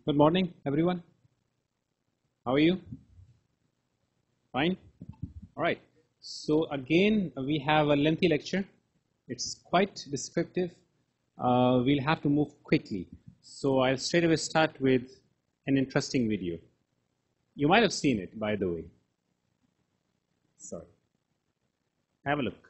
Good morning, everyone. How are you? Fine? All right. So again, we have a lengthy lecture. It's quite descriptive. We'll have to move quickly. So I'll straight away start with an interesting video. You might have seen it, by the way. Sorry. Have a look.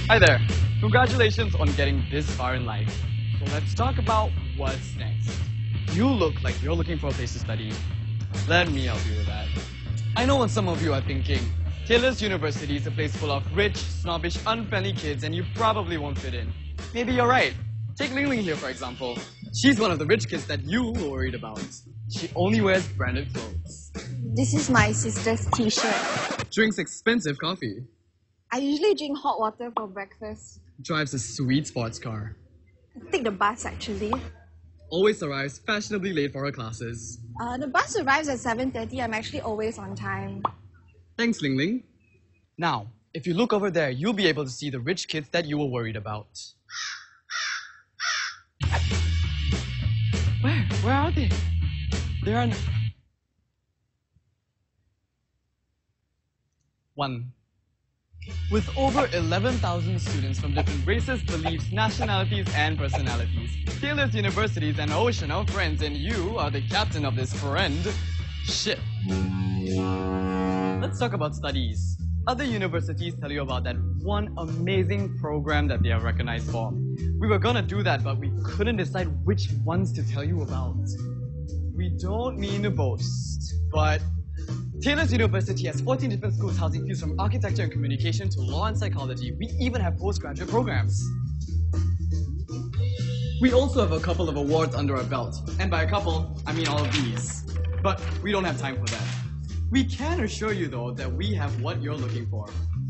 Hi there. Congratulations on getting this far in life. So let's talk about what's next. You look like you're looking for a place to study. Let me help you with that. I know what some of you are thinking. Taylor's University is a place full of rich, snobbish, unfriendly kids and you probably won't fit in. Maybe you're right. Take Ling Ling here for example. She's one of the rich kids that you were worried about. She only wears branded clothes. This is my sister's t-shirt. Drinks expensive coffee. I usually drink hot water for breakfast. Drives a sweet sports car. I take the bus actually. Always arrives fashionably late for her classes. The bus arrives at 7:30. I'm actually always on time. Thanks, Ling Ling. Now, if you look over there, you'll be able to see the rich kids that you were worried about. Where are they? They are... One. With over 11,000 students from different races, beliefs, nationalities, and personalities, Taylor's University is an ocean of friends, and you are the captain of this friend ship. Let's talk about studies. Other universities tell you about that one amazing program that they are recognized for. We were gonna do that, but we couldn't decide which ones to tell you about. We don't mean to boast, but Taylor's University has 14 different schools housing fields from architecture and communication to law and psychology. We even have postgraduate programs. We also have a couple of awards under our belt. And by a couple, I mean all of these. But we don't have time for that. We can assure you though that we have what you're looking for.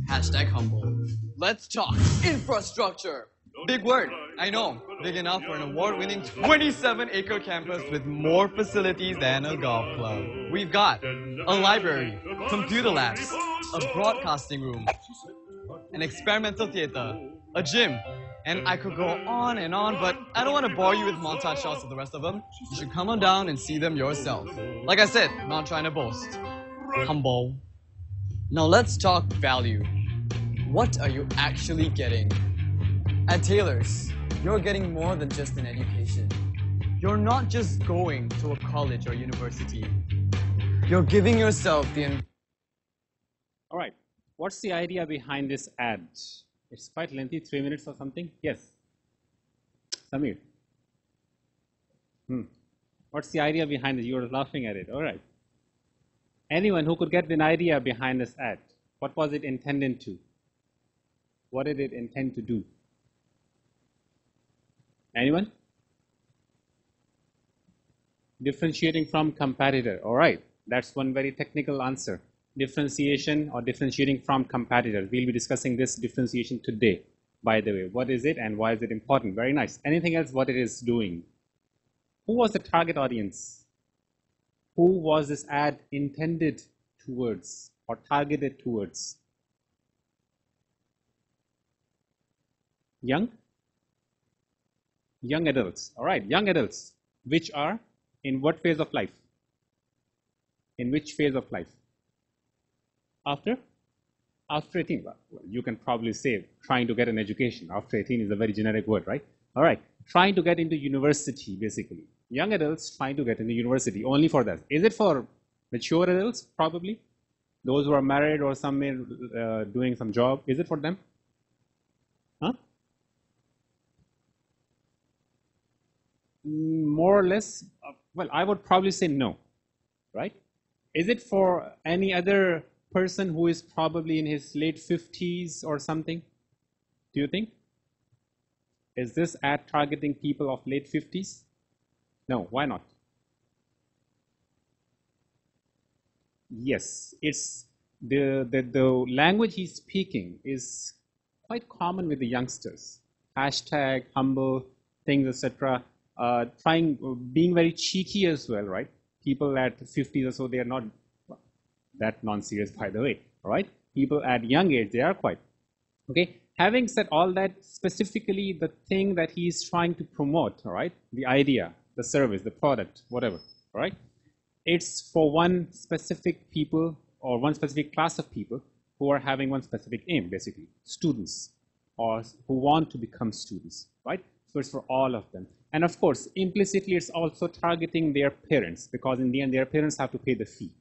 #humble. Let's talk infrastructure. Big word, I know. Big enough for an award-winning 27-acre campus with more facilities than a golf club. We've got a library, computer labs, a broadcasting room, an experimental theater, a gym, and I could go on, but I don't want to bore you with montage shots of the rest of them. You should come on down and see them yourself. Like I said, not trying to boast. Humble. Now let's talk value. What are you actually getting? At Taylor's, you're getting more than just an education. You're not just going to a college or university. You're giving yourself the... All right. What's the idea behind this ad? It's quite lengthy, 3 minutes or something. Yes. Samir. What's the idea behind it? You're laughing at it. All right. Anyone who could get an idea behind this ad? What was it intended to? What did it intend to do? Anyone? Differentiating from competitor. All right. That's one very technical answer. Differentiation or differentiating from competitors. We'll be discussing this differentiation today, by the way. What is it and why is it important? Very nice. Anything else what it is doing? Who was the target audience? Who was this ad intended towards or targeted towards? Young adults. All right, young adults, which are in what phase of life? In which phase of life? After 18. Well, you can probably say trying to get an education. After 18 is a very generic word, right? All right, trying to get into university, basically. Young adults trying to get into university, only for that. Is it for mature adults? Probably. Those who are married or some doing some job. Is it for them? Huh? More or less, well, I would probably say no, right? Is it for any other person who is probably in his late 50s or something? Do you think? Is this ad targeting people of late 50s? No, why not? Yes, it's the language he's speaking is quite common with the youngsters. Hashtag, humble, things, etc. Being very cheeky as well, right? People at 50s or so, they are not that non-serious, by the way, all right? People at young age, they are quite. Okay, having said all that, specifically the thing that he is trying to promote, all right? The idea, the service, the product, whatever, all right? It's for one specific people or one specific class of people who are having one specific aim, basically, students or who want to become students, right? So it's for all of them. And of course, implicitly, it's also targeting their parents because in the end, their parents have to pay the fee,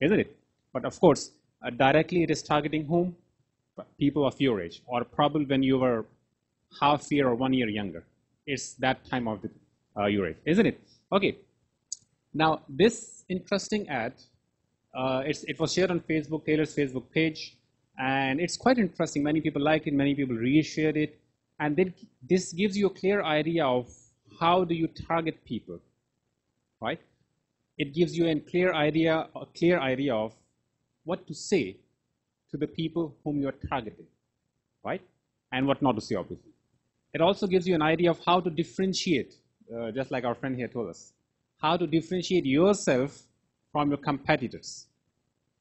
isn't it? But of course, directly it is targeting whom? People of your age, or probably when you were half year or 1 year younger. It's that time of your age, isn't it? Okay. Now, this interesting ad, it was shared on Facebook, Taylor's Facebook page, and it's quite interesting. Many people like it, many people reshared it, and then this gives you a clear idea of how do you target people, right? It gives you a clear idea of what to say to the people whom you're targeting, right? And what not to say, obviously. It also gives you an idea of how to differentiate, just like our friend here told us, how to differentiate yourself from your competitors,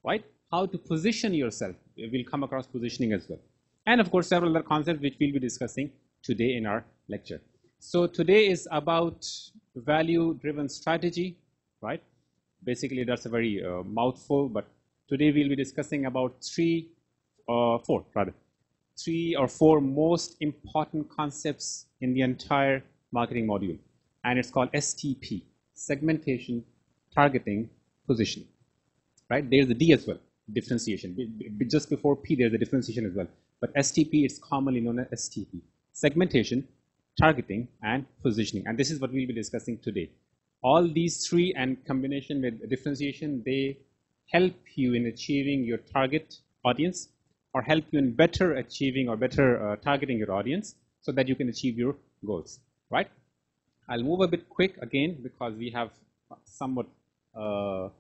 right? How to position yourself. We'll come across positioning as well. And of course, several other concepts which we'll be discussing today in our lecture. So today is about value-driven strategy, right? Basically, that's a very mouthful, but today we'll be discussing about three or four most important concepts in the entire marketing module. And it's called STP, segmentation, targeting, positioning, right? There's a D as well, differentiation. Just before P, there's a differentiation as well. But STP is commonly known as STP, segmentation, targeting, and positioning. And this is what we'll be discussing today. All these three and combination with differentiation, they help you in achieving your target audience or help you in better achieving or better targeting your audience so that you can achieve your goals, right? I'll move a bit quick again because we have somewhat a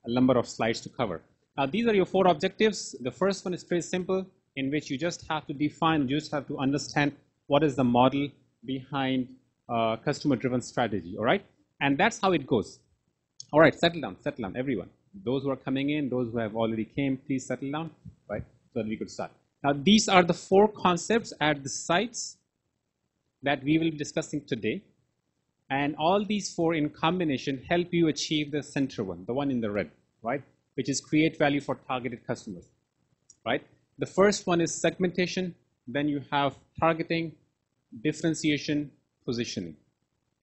number of slides to cover. Now, these are your four objectives. The first one is pretty simple, in which you just have to define, you just have to understand what is the model behind customer-driven strategy, all right? And that's how it goes. All right, settle down, everyone. Those who are coming in, those who have already came, please settle down, right? So that we could start. Now, these are the four concepts at the sites that we will be discussing today. And all these four in combination help you achieve the center one, the one in the red, right? which is create value for targeted customers, right? The first one is segmentation, then you have targeting, differentiation, positioning,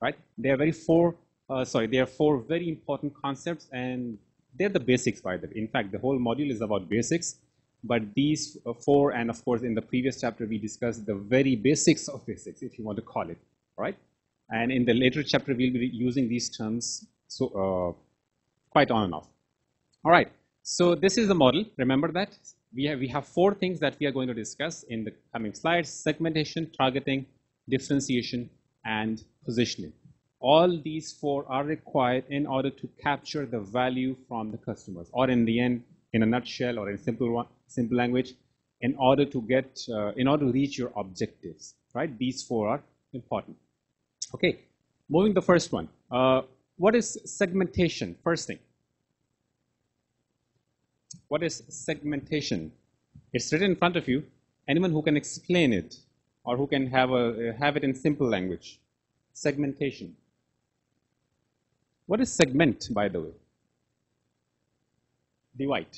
right? They are four very important concepts, and they're the basics, by the way. In fact, the whole module is about basics, but these four, and of course in the previous chapter we discussed the very basics of basics, if you want to call it, right? And in the later chapter we'll be using these terms quite on and off. All right, so this is the model. Remember that we have four things that we are going to discuss in the coming slides: segmentation, targeting, differentiation, and positioning. All these four are required in order to capture the value from the customers, or in the end, in a nutshell, or in simple language, in order to reach your objectives, right? These four are important. Okay, moving the first one. What is segmentation? First thing. What is segmentation? It's written in front of you. Anyone who can explain it, or who can have it in simple language? Segmentation. What is segment, by the way? Divide.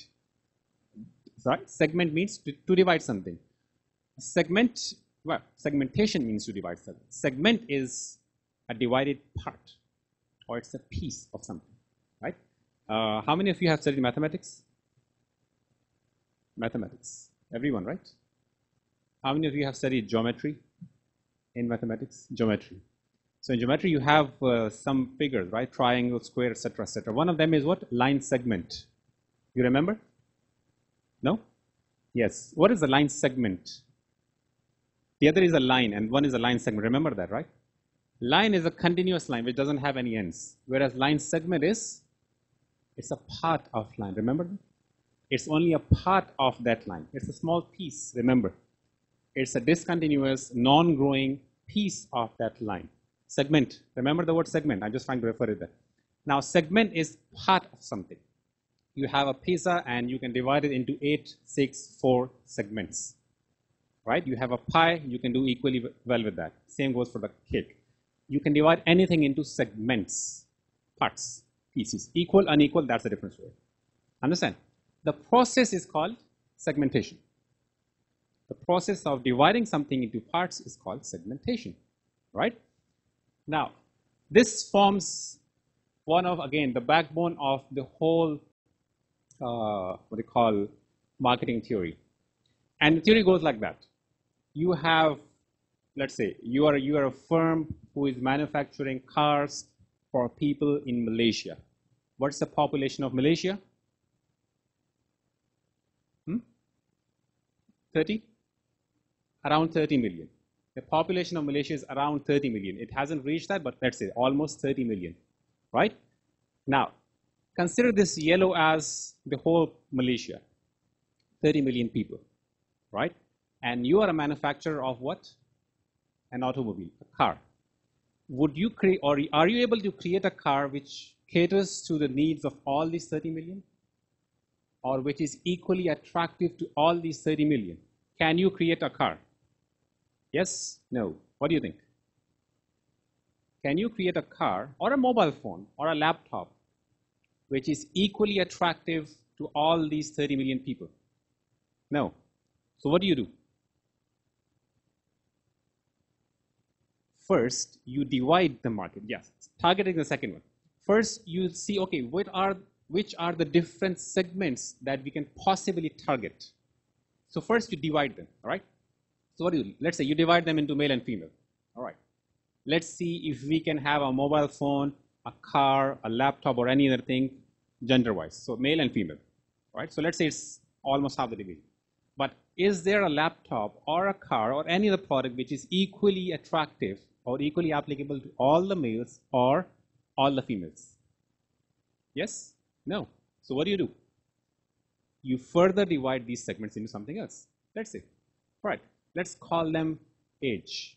Right? Segment means to divide something. Segmentation means to divide something. Segment is a divided part, or it's a piece of something, right? How many of you have studied mathematics? Mathematics. Everyone, right? How many of you have studied geometry in mathematics? Geometry. So in geometry, you have some figures, right? Triangle, square, etc., etc. One of them is what? Line segment. You remember? No? Yes. What is a line segment? The other is a line, and one is a line segment. Remember that, right? Line is a continuous line which doesn't have any ends, whereas line segment it's a part of line. Remember? It's only a part of that line. It's a small piece. Remember, it's a discontinuous, non-growing piece of that line. Segment. Remember the word segment. I'm just trying to refer it there. Now, segment is part of something. You have a pizza and you can divide it into 8, 6, 4 segments. Right? You have a pie, you can do equally well with that. Same goes for the cake. You can divide anything into segments, parts, pieces. Equal, unequal, that's a different story. Understand? The process is called segmentation. The process of dividing something into parts is called segmentation. Right? Now, this forms one of, again, the backbone of the whole marketing theory. And the theory goes like that. You have, let's say, you are a firm who is manufacturing cars for people in Malaysia. What's the population of Malaysia? 30? Around 30 million. The population of Malaysia is around 30 million. It hasn't reached that, but let's say almost 30 million. Right? Now, consider this yellow as the whole Malaysia. 30 million people. Right? And you are a manufacturer of what? An automobile, a car. Would you create, or are you able to create a car which caters to the needs of all these 30 million? Or which is equally attractive to all these 30 million? Can you create a car? Yes? No? What do you think? Can you create a car or a mobile phone or a laptop which is equally attractive to all these 30 million people? No. So what do? First, you divide the market. Yes, targeting the second one. First, you see, okay, which are the different segments that we can possibly target. So first, you divide them, all right? So what do? Let's say you divide them into male and female, all right? Let's see if we can have a mobile phone, a car, a laptop, or any other thing gender-wise. So male and female, all right? So let's say it's almost half the division. But is there a laptop or a car or any other product which is equally attractive or equally applicable to all the males or all the females? Yes? No. So what do? You further divide these segments into something else. Let's say, all right, let's call them age.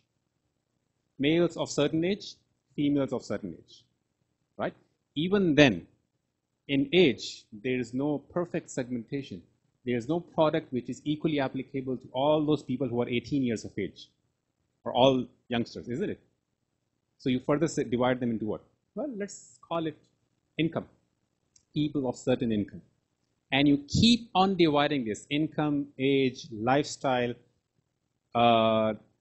Males of certain age, females of certain age, right? Even then, in age, there is no perfect segmentation. There is no product which is equally applicable to all those people who are 18 years of age, or all youngsters, isn't it? So you further divide them into what? Well, let's call it income. People of certain income. and you keep on dividing this income, age, lifestyle,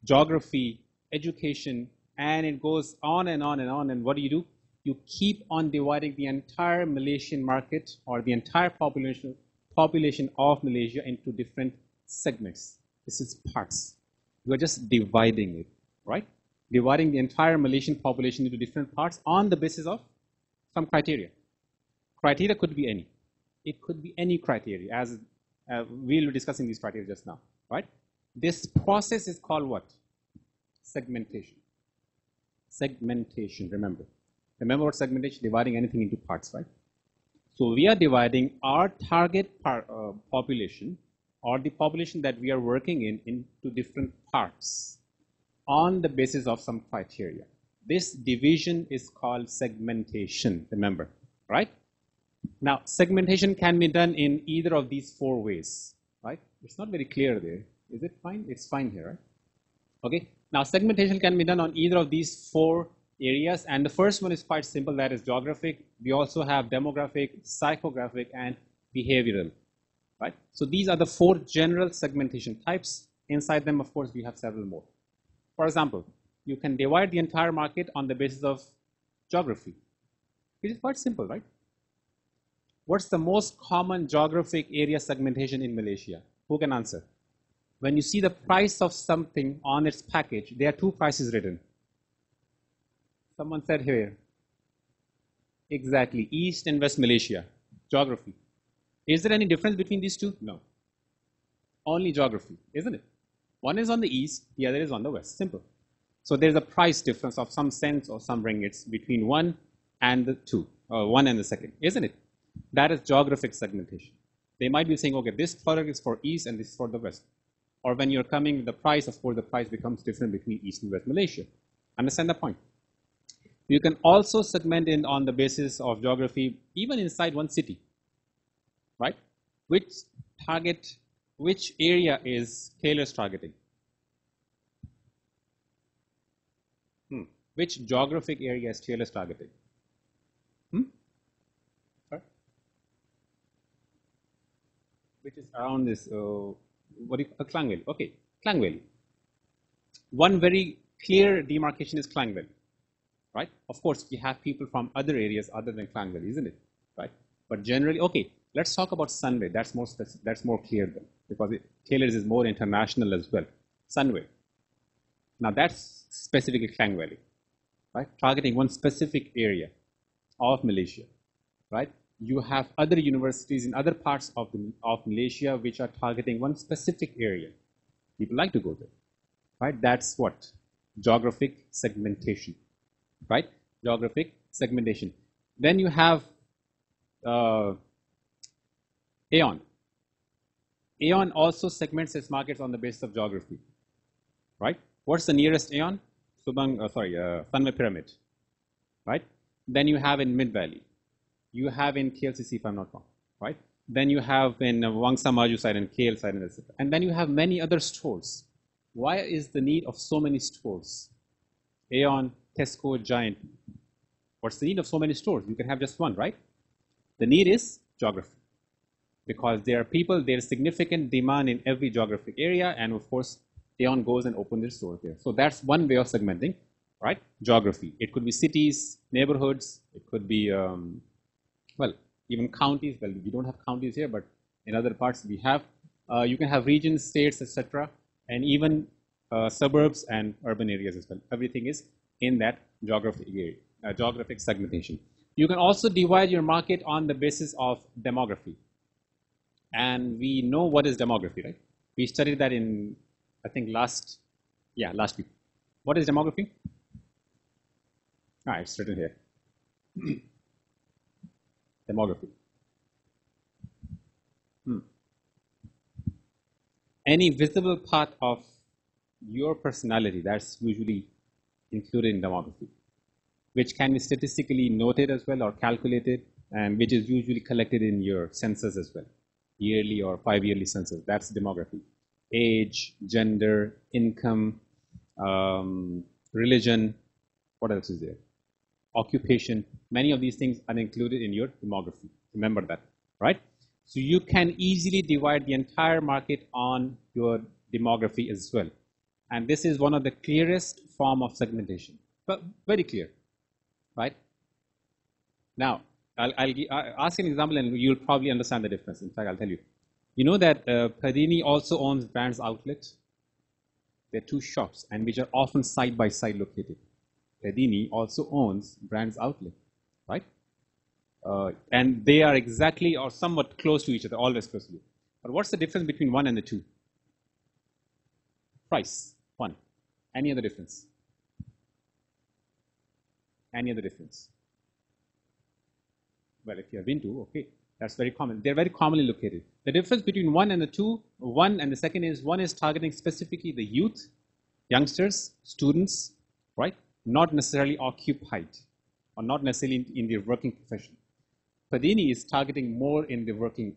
geography, education, and it goes on and on and on. And what do? You keep on dividing the entire Malaysian market or the entire population of Malaysia into different segments. This is parts. You are just dividing it, right? Dividing the entire Malaysian population into different parts on the basis of some criteria. Criteria could be any. It could be any criteria, as we'll be discussing these criteria just now, right? This process is called what? Segmentation. Segmentation, remember. Remember what segmentation? Dividing anything into parts, right? So we are dividing our target population, or the population that we are working in, into different parts on the basis of some criteria. This division is called segmentation, remember, right? Now, segmentation can be done in either of these four ways, right? It's not very clear there. Is it fine? It's fine here, right? Okay. Now, segmentation can be done on either of these four areas, and the first one is quite simple, that is geographic. We also have demographic, psychographic, and behavioral, right? So these are the four general segmentation types. Inside them, of course, we have several more. For example, you can divide the entire market on the basis of geography. It is quite simple, right? What's the most common geographic area segmentation in Malaysia? Who can answer? When you see the price of something on its package, there are two prices written. Someone said here. Exactly, East and West Malaysia, geography. Is there any difference between these two? No. Only geography, isn't it? One is on the east, the other is on the west. Simple. So there's a price difference of some cents or some ringgits between one and the two, or one and the second, isn't it? That is geographic segmentation. They might be saying, okay, this product is for east and this is for the west. Or when you're coming with the price, of course, the price becomes different between East and West Malaysia. Understand the point? You can also segment in on the basis of geography, even inside one city, right? Which area is Taylor's targeting? Which geographic area is Taylor's targeting? Sorry? Which is around this, what do you, Klang Valley. Okay, Klang Valley. One very clear demarcation is Klang Valley, right? Of course, we have people from other areas other than Klang Valley, isn't it? Right? But generally, okay, let's talk about Sunway. That's more clear then, because Taylor's is more international as well. Sunway. Now that's specifically Klang Valley, right? Targeting one specific area of Malaysia, right? You have other universities in other parts of Malaysia which are targeting one specific area. People like to go there, right? That's what? Geographic segmentation, right? Geographic segmentation. Then you have Aeon. Aeon also segments its markets on the basis of geography, right? What's the nearest Aeon? Sunway Pyramid, right? Then you have in Mid Valley. You have in KLCC, if I'm not wrong, right? Then you have in Wangsa Maju side and KL side, etc. And then you have many other stores. Why is the need of so many stores? Aeon, Tesco, Giant. What's the need of so many stores? You can have just one, right? The need is geography. Because there are people, there is significant demand in every geographic area, and of course, Aeon goes and opens their store there. So that's one way of segmenting, right? Geography. It could be cities, neighborhoods, it could be even counties. Well, we don't have counties here, but in other parts we have. You can have regions, states, etc., and even suburbs and urban areas as well. Everything is in that geographic area, geographic segmentation. You can also divide your market on the basis of demography. And we know what is demography, right? We studied that in, I think, last week. What is demography? It's written here. Demography. Any visible part of your personality, that's usually included in demography, which can be statistically noted as well or calculated, and which is usually collected in your census as well, yearly or 5-yearly census. That's demography. Age, gender, income, religion, what else is there? Occupation. Many of these things are included in your demography. Remember that, right? So you can easily divide the entire market on your demography as well. And this is one of the clearest form of segmentation, but very clear, right? Now, I'll ask an example and you'll probably understand the difference. In fact, I'll tell you. You know that Padini also owns Brands Outlet. They're two shops and which are often side by side located. Padini also owns Brands Outlet, right? And they are exactly or somewhat close to each other, always close to you. But what's the difference between one and the two? Price, one. Any other difference? Any other difference? Well, if you have been to, okay, that's very common. They're very commonly located. The difference between one and the two, one and the second is one is targeting specifically the youth, youngsters, students, right? Not necessarily occupied or not necessarily in the working profession. Padini is targeting more in the working,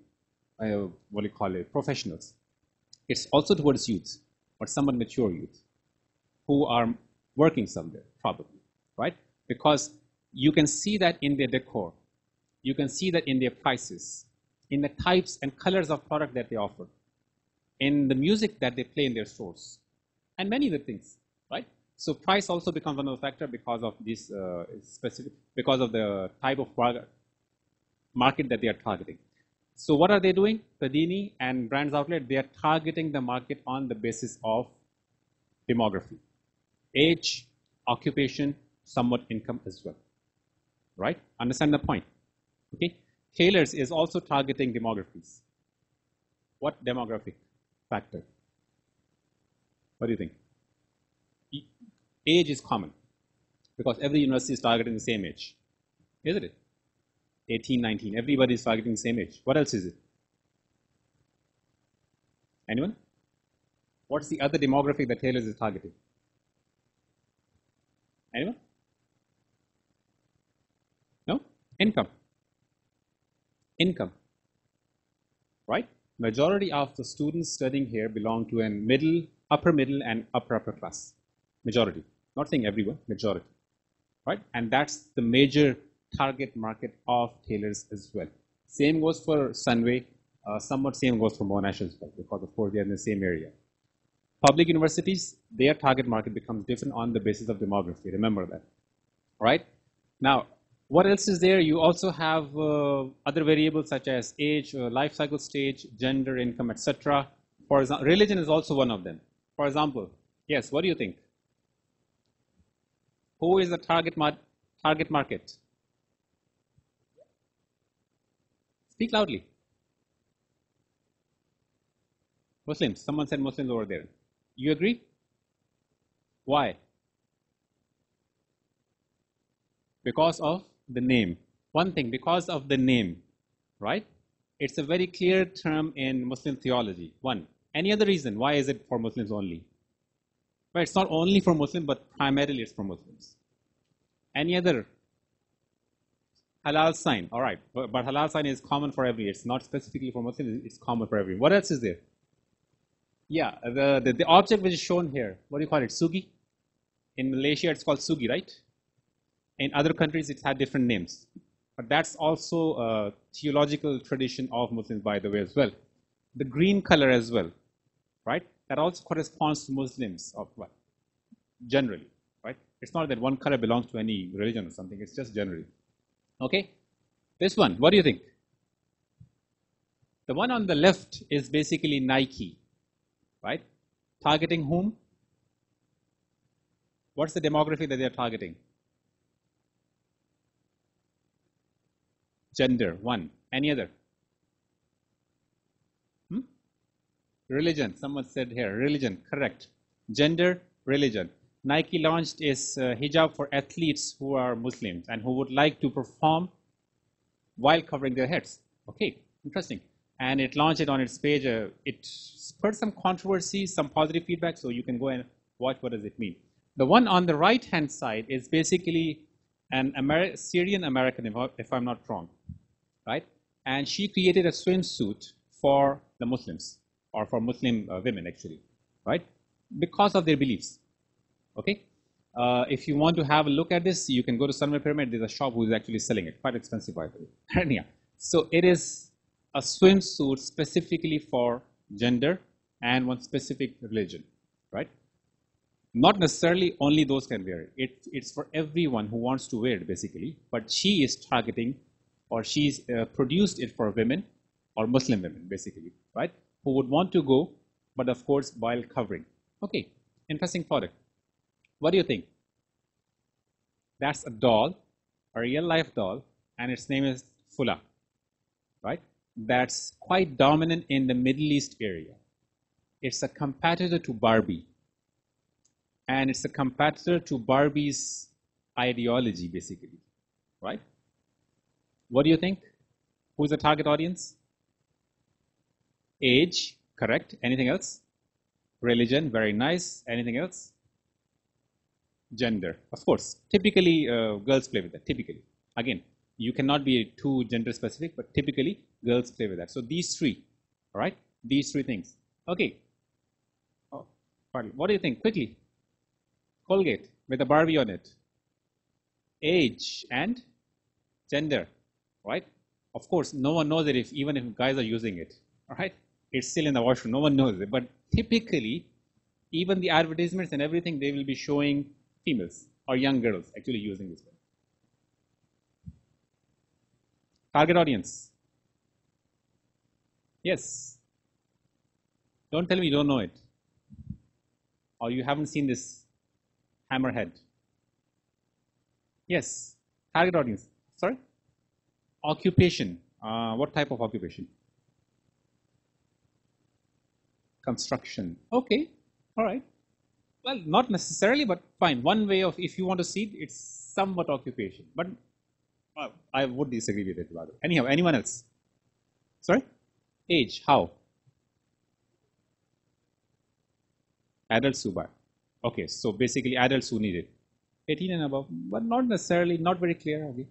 what do you call it, professionals. It's also towards youth, but somewhat mature youth who are working somewhere, probably, right? Because you can see that in their decor. You can see that in their prices, in the types and colors of product that they offer, in the music that they play in their stores, and many other things, right? So price also becomes one of the factors because of this specific, because of the type of market that they are targeting. So what are they doing? Padini and Brands Outlet, they are targeting the market on the basis of demography, age, occupation, somewhat income as well, right? Understand the point? Okay. Tailors is also targeting demographies. What demographic factor? What do you think? Age is common because every university is targeting the same age, isn't it? 18, 19, everybody is targeting the same age. What else is it? Anyone? What's the other demographic that Tailors is targeting? Anyone? No? Income. Income, right? Majority of the students studying here belong to an upper middle and upper class. Majority, not saying everyone, majority, right? And that's the major target market of Tailors as well. Same goes for Sunway, somewhat same goes for Monash as well, because of course they are in the same area. Public universities, their target market becomes different on the basis of demography, remember that, right? Now, what else is there? You also have other variables such as age, life cycle stage, gender, income, etc. For example, religion is also one of them. For example, yes, what do you think? Who is the target market? Speak loudly. Muslims. Someone said Muslims over there. You agree? Why? Because of the name. One thing, because of the name, right? It's a very clear term in Muslim theology. One. Any other reason? Why is it for Muslims only? Well, it's not only for Muslims, but primarily it's for Muslims. Any other? Halal sign. All right. But halal sign is common for everyone. It's not specifically for Muslims. It's common for everyone. What else is there? Yeah, the object which is shown here. What do you call it? Sugi? In Malaysia, it's called sugi, right? In other countries, it's had different names. But that's also a theological tradition of Muslims, by the way, as well. The green color as well, right? That also corresponds to Muslims of what? Generally, right? It's not that one color belongs to any religion or something. It's just generally. Okay? This one, what do you think? The one on the left is basically Nike, right? Targeting whom? What's the demography that they're targeting? Gender, one. Any other? Religion, someone said here. Religion, correct. Gender, religion. Nike launched its hijab for athletes who are Muslims and who would like to perform while covering their heads. Okay, interesting. And it launched it on its page. It spurred some controversy, some positive feedback, so you can go and watch what does it mean. The one on the right-hand side is basically an Syrian American, if I'm not wrong, right? And she created a swimsuit for the Muslims, or for Muslim women actually, right? Because of their beliefs, okay? If you want to have a look at this, you can go to Sunway Pyramid. There's a shop who is actually selling it, quite expensive by the way. Yeah. So it is a swimsuit specifically for gender and one specific religion, right? Not necessarily only those can wear it. It's for everyone who wants to wear it, basically. But she is targeting, or she's produced it for women or Muslim women, basically, right? Who would want to go, but of course, while covering. Okay, interesting product. What do you think? That's a doll, a real-life doll, and its name is Fula, right? That's quite dominant in the Middle East area. It's a competitor to Barbie. And it's a competitor to Barbie's ideology, basically, right? What do you think? Who's the target audience? Age, correct. Anything else? Religion, very nice. Anything else? Gender, of course. Typically, girls play with that, typically. Again, you cannot be too gender specific, but typically, girls play with that. So these three, all right? These three things. Okay. Oh, pardon. What do you think? Quickly. Colgate with a Barbie on it. Age and gender, right? Of course, no one knows it even if guys are using it, all right? It's still in the washroom, no one knows it. But typically, even the advertisements and everything, they will be showing females or young girls actually using this one. Target audience. Yes. Don't tell me you don't know it. Or you haven't seen this Hammerhead. Yes. Target audience. Sorry? Occupation. What type of occupation? Construction. Okay. All right. Well, not necessarily, but fine. One way of, if you want to see it, it's somewhat occupation. But I would disagree with it, rather. Anyhow, anyone else? Sorry? Age. How? Adults who buy. Okay, so basically adults who need it. 18 and above, but not necessarily, not very clear. Okay.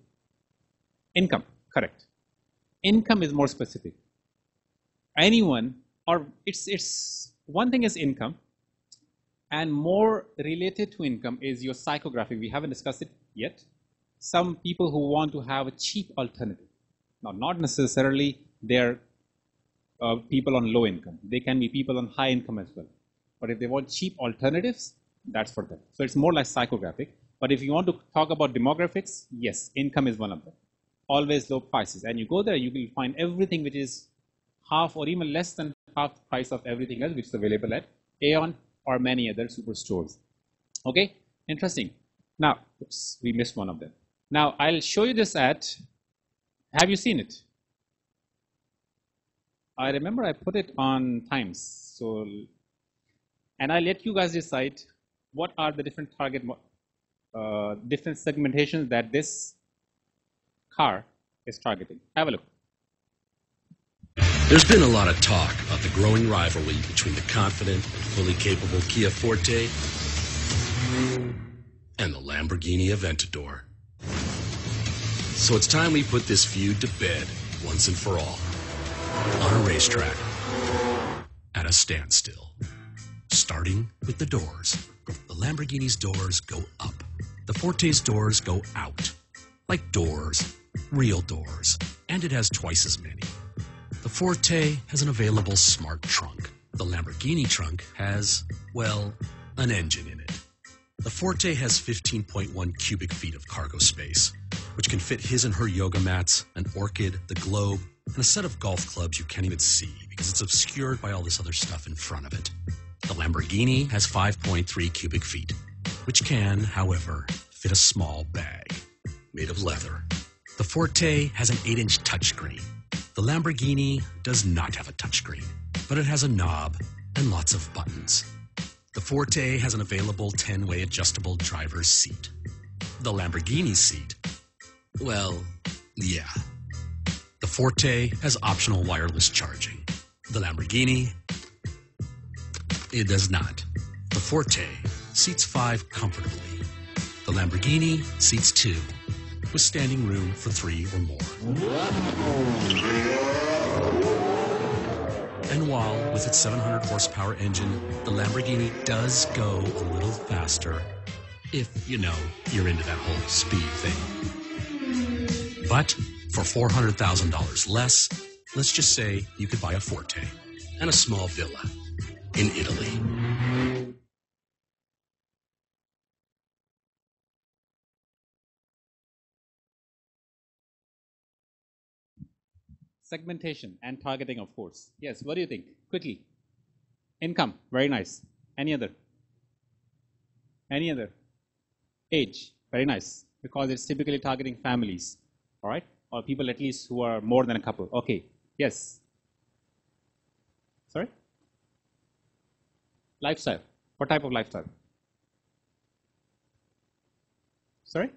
Income, correct. Income is more specific. Anyone, or it's one thing is income, and more related to income is your psychographic. We haven't discussed it yet. Some people who want to have a cheap alternative. Now, not necessarily they're people on low income. They can be people on high income as well. But if they want cheap alternatives, that's for them. So it's more like psychographic. But if you want to talk about demographics, yes, income is one of them. Always low prices. And you go there, you will find everything which is half or even less than half the price of everything else which is available at Aeon or many other superstores. Okay, interesting. Now, oops, we missed one of them. Now, I'll show you this ad. Have you seen it? I remember I put it on Times. So, and I'll let you guys decide what are the different target, different segmentations that this car is targeting. Have a look. There's been a lot of talk about the growing rivalry between the confident and fully capable Kia Forte and the Lamborghini Aventador. So it's time we put this feud to bed once and for all. On a racetrack, at a standstill. Starting with the doors. The Lamborghini's doors go up. The Forte's doors go out. Like doors, real doors. And it has twice as many. The Forte has an available smart trunk. The Lamborghini trunk has, well, an engine in it. The Forte has 15.1 cubic feet of cargo space, which can fit his and her yoga mats, an orchid, the globe, and a set of golf clubs you can't even see because it's obscured by all this other stuff in front of it. The Lamborghini has 5.3 cubic feet, which can, however, fit a small bag made of leather. The Forte has an 8-inch touchscreen. The Lamborghini does not have a touchscreen, but it has a knob and lots of buttons. The Forte has an available 10-way adjustable driver's seat. The Lamborghini seat, well, yeah. The Forte has optional wireless charging. The Lamborghini, it does not. The Forte seats 5 comfortably. The Lamborghini seats 2, with standing room for 3 or more. And while, with its 700 horsepower engine, the Lamborghini does go a little faster, if, you know, you're into that whole speed thing. But for $400,000 less, Let's just say you could buy a Forte and a small villa in Italy. Segmentation and targeting, of course. Yes, what do you think? Quickly. Income, very nice. Any other? Any other? Age, very nice, because it's typically targeting families, all right? Or people at least who are more than a couple. Okay, yes. Sorry? Lifestyle. What type of lifestyle? Sorry?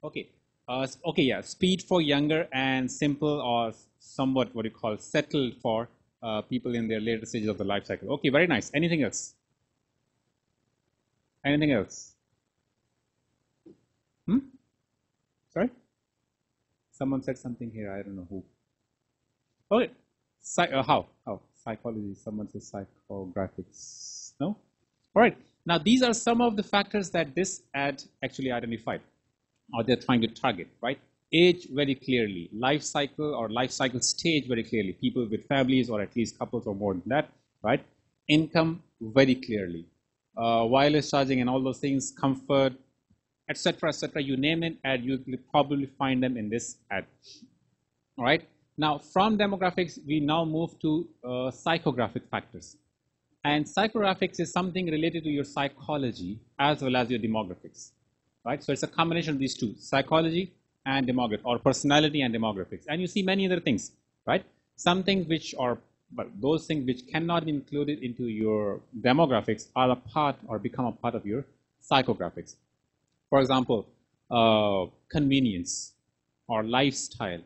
Okay. Okay, yeah. Speed for younger and simple or somewhat what you call settled for people in their later stages of the life cycle. Okay, very nice. Anything else? Anything else? Sorry? Someone said something here. I don't know who. Okay. How? Psychology. Someone says psychographics. No? All right. Now, these are some of the factors that this ad actually identified, or they're trying to target, right? Age very clearly, life cycle or life cycle stage very clearly, people with families or at least couples or more than that, right? Income very clearly, wireless charging and all those things, comfort, etc., you name it, and you will probably find them in this ad. All right. Now, from demographics, we now move to psychographic factors. And psychographics is something related to your psychology as well as your demographics, right? So it's a combination of these two, psychology and demographics, or personality and demographics. And you see many other things, right? Some things which are, but those things which cannot be included into your demographics are a part or become a part of your psychographics. For example, convenience or lifestyle,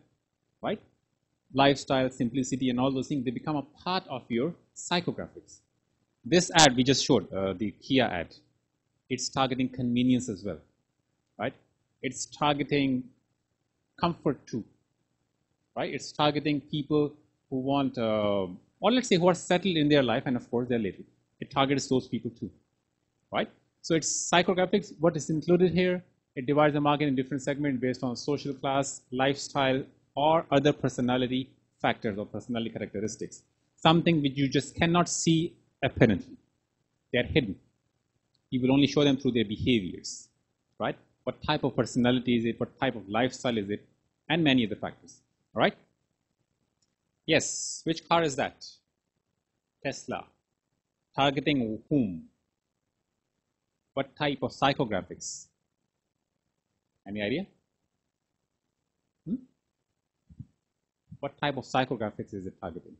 right? Lifestyle, simplicity, and all those things, they become a part of your psychographics. This ad we just showed, the Kia ad, it's targeting convenience as well, right? It's targeting comfort too, right? It's targeting people who want, or let's say who are settled in their life, and of course they're little. It targets those people too, right? So it's psychographics. What is included here? It divides the market in different segments based on social class, lifestyle, or other personality factors or personality characteristics. Something which you just cannot see apparently. They are hidden. You will only show them through their behaviors, right? What type of personality is it? What type of lifestyle is it? And many other factors, all right? Yes, which car is that? Tesla. Targeting whom? What type of psychographics? Any idea? What type of psychographics is it targeting?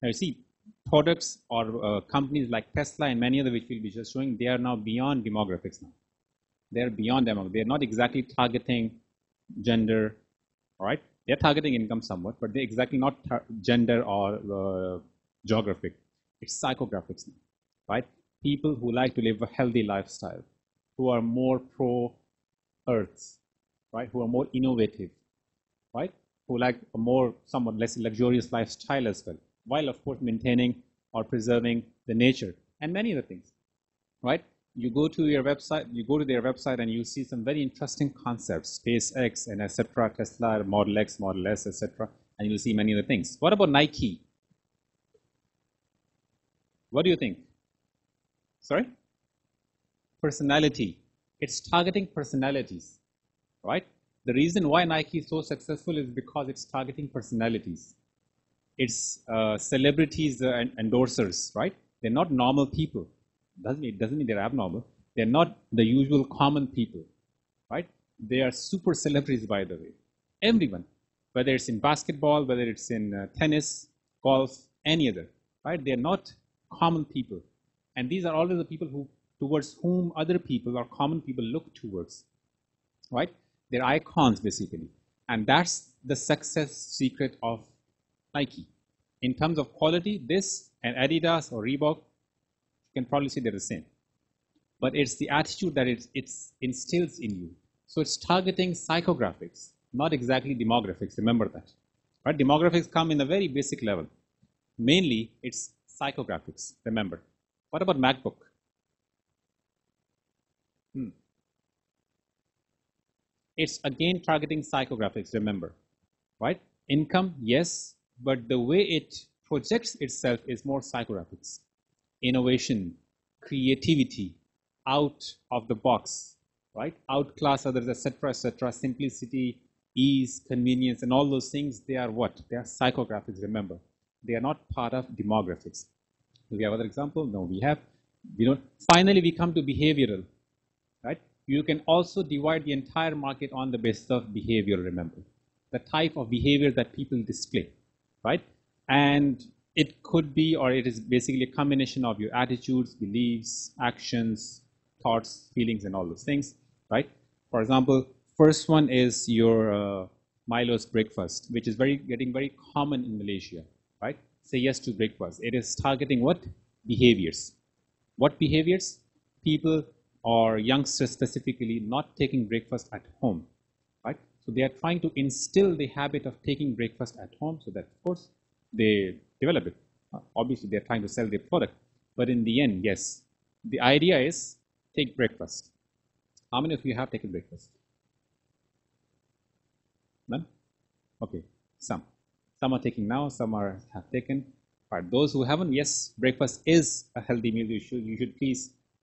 Now you see, products or companies like Tesla and many other which we'll be just showing, they are now beyond demographics now. They're beyond demographics. They're not exactly targeting gender, all right? They're targeting income somewhat, but they're exactly not gender or geographic. It's psychographics now, right? People who like to live a healthy lifestyle, who are more pro-earth, right? Who are more innovative, right? Who like a more, somewhat less luxurious lifestyle as well, while of course maintaining or preserving the nature and many other things, right? You go to your website, you go to their website and you see some very interesting concepts, SpaceX and etc., Tesla, Model X, Model S, etc., and you'll see many other things. What about Nike? What do you think? Sorry? Personality. It's targeting personalities, right? The reason why Nike is so successful is because it's targeting personalities. It's celebrities and endorsers, right? They're not normal people. Doesn't mean they're abnormal. They're not the usual common people, right? They are super celebrities, by the way. Everyone, whether it's in basketball, whether it's in tennis, golf, any other, right? They're not common people. And these are always the people who, towards whom other people or common people look towards, right? They're icons, basically. And that's the success secret of Nike. In terms of quality, this and Adidas or Reebok, you can probably say they're the same. But it's the attitude that it instills in you. So it's targeting psychographics, not exactly demographics. Remember that. Right? Demographics come in a very basic level. Mainly, it's psychographics. Remember. What about MacBook? it's again targeting psychographics, remember, right? Income, yes, but the way it projects itself is more psychographics. Innovation, creativity, out of the box, right? Outclass others, etc., etc. Simplicity, ease, convenience, and all those things, they are what? They are psychographics, remember. They are not part of demographics. Do we have other example? No, we have. We don't. Finally, we come to behavioral, right? You can also divide the entire market on the basis of behavior, remember. The type of behavior that people display, right? And it could be, or it is basically a combination of your attitudes, beliefs, actions, thoughts, feelings, and all those things, right? For example, first one is your Milo's breakfast, which is getting very common in Malaysia, right? Say yes to breakfast. It is targeting what? Behaviors. What behaviors? People or youngsters specifically not taking breakfast at home, right? So they are trying to instill the habit of taking breakfast at home so that, of course, they develop it. Obviously, they're trying to sell their product. But in the end, yes, the idea is take breakfast. How many of you have taken breakfast? None? Okay, some. Some are taking now, some have taken. But those who haven't, yes, breakfast is a healthy meal.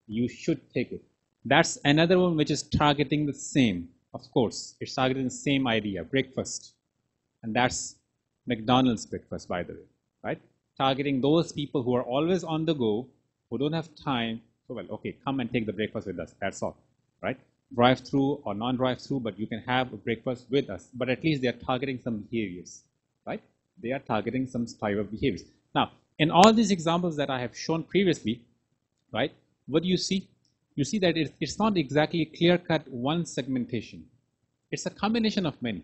You should take it. That's another one which is targeting the same. Of course, it's targeting the same idea, breakfast. And that's McDonald's breakfast, by the way, right? Targeting those people who are always on the go, who don't have time. So, well, okay, come and take the breakfast with us. That's all, right? Drive-through or non-drive-through, but you can have a breakfast with us. But at least they are targeting some behaviors, right? They are targeting some type of behaviors. Now, in all these examples that I have shown previously, right, what do you see? You see that it's not exactly clear-cut one segmentation. It's a combination of many.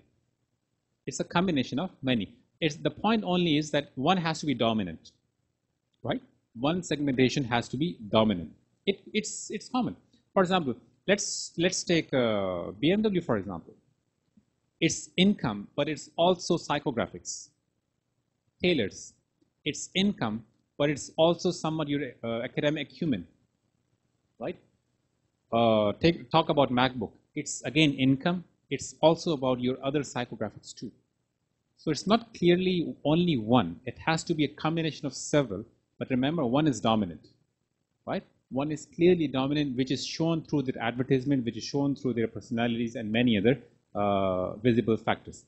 It's a combination of many. The point only is that one has to be dominant, right? One segmentation has to be dominant. It's common. For example, let's take BMW, for example. It's income, but it's also psychographics. Tailors, it's income, but it's also somewhat your academic acumen, right? Talk about MacBook. It's again income. It's also about your other psychographics too. So it's not clearly only one. It has to be a combination of several. But remember, one is dominant, right? One is clearly dominant, which is shown through their advertisement, which is shown through their personalities and many other visible factors.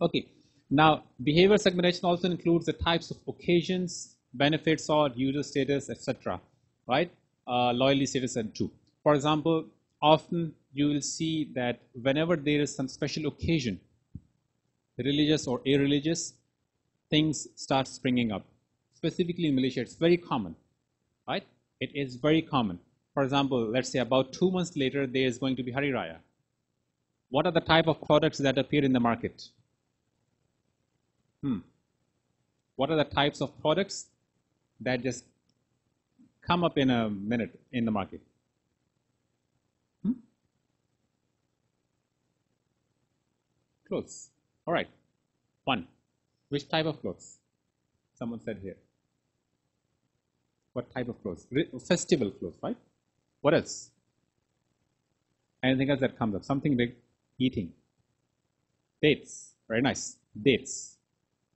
Okay. Now, behavior segmentation also includes the types of occasions, benefits or user status, etc. Right? Loyalty status and too. For example, often you will see that whenever there is some special occasion, religious or irreligious, things start springing up. Specifically in Malaysia, it's very common, right? It is very common. For example, let's say about 2 months later, there is going to be Hari Raya. What are the type of products that appear in the market? What are the types of products that just come up in a minute in the market? Clothes. All right. One. Which type of clothes? Someone said here. What type of clothes? Festival clothes, right? What else? Anything else that comes up? Something big? Eating. Dates. Very nice. Dates.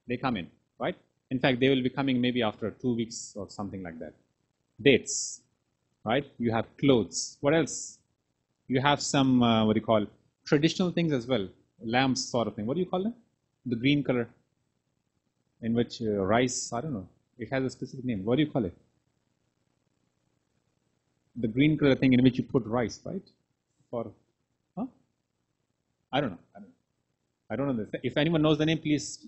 They come in, right? In fact, they will be coming maybe after 2 weeks or something like that. Dates, right? You have clothes. What else? You have some, what do you call, traditional things as well. Lamps sort of thing. What do you call them? The green color in which rice, I don't know. It has a specific name. What do you call it? The green color thing in which you put rice, right? Huh? I don't know. I don't know this. If anyone knows the name, please.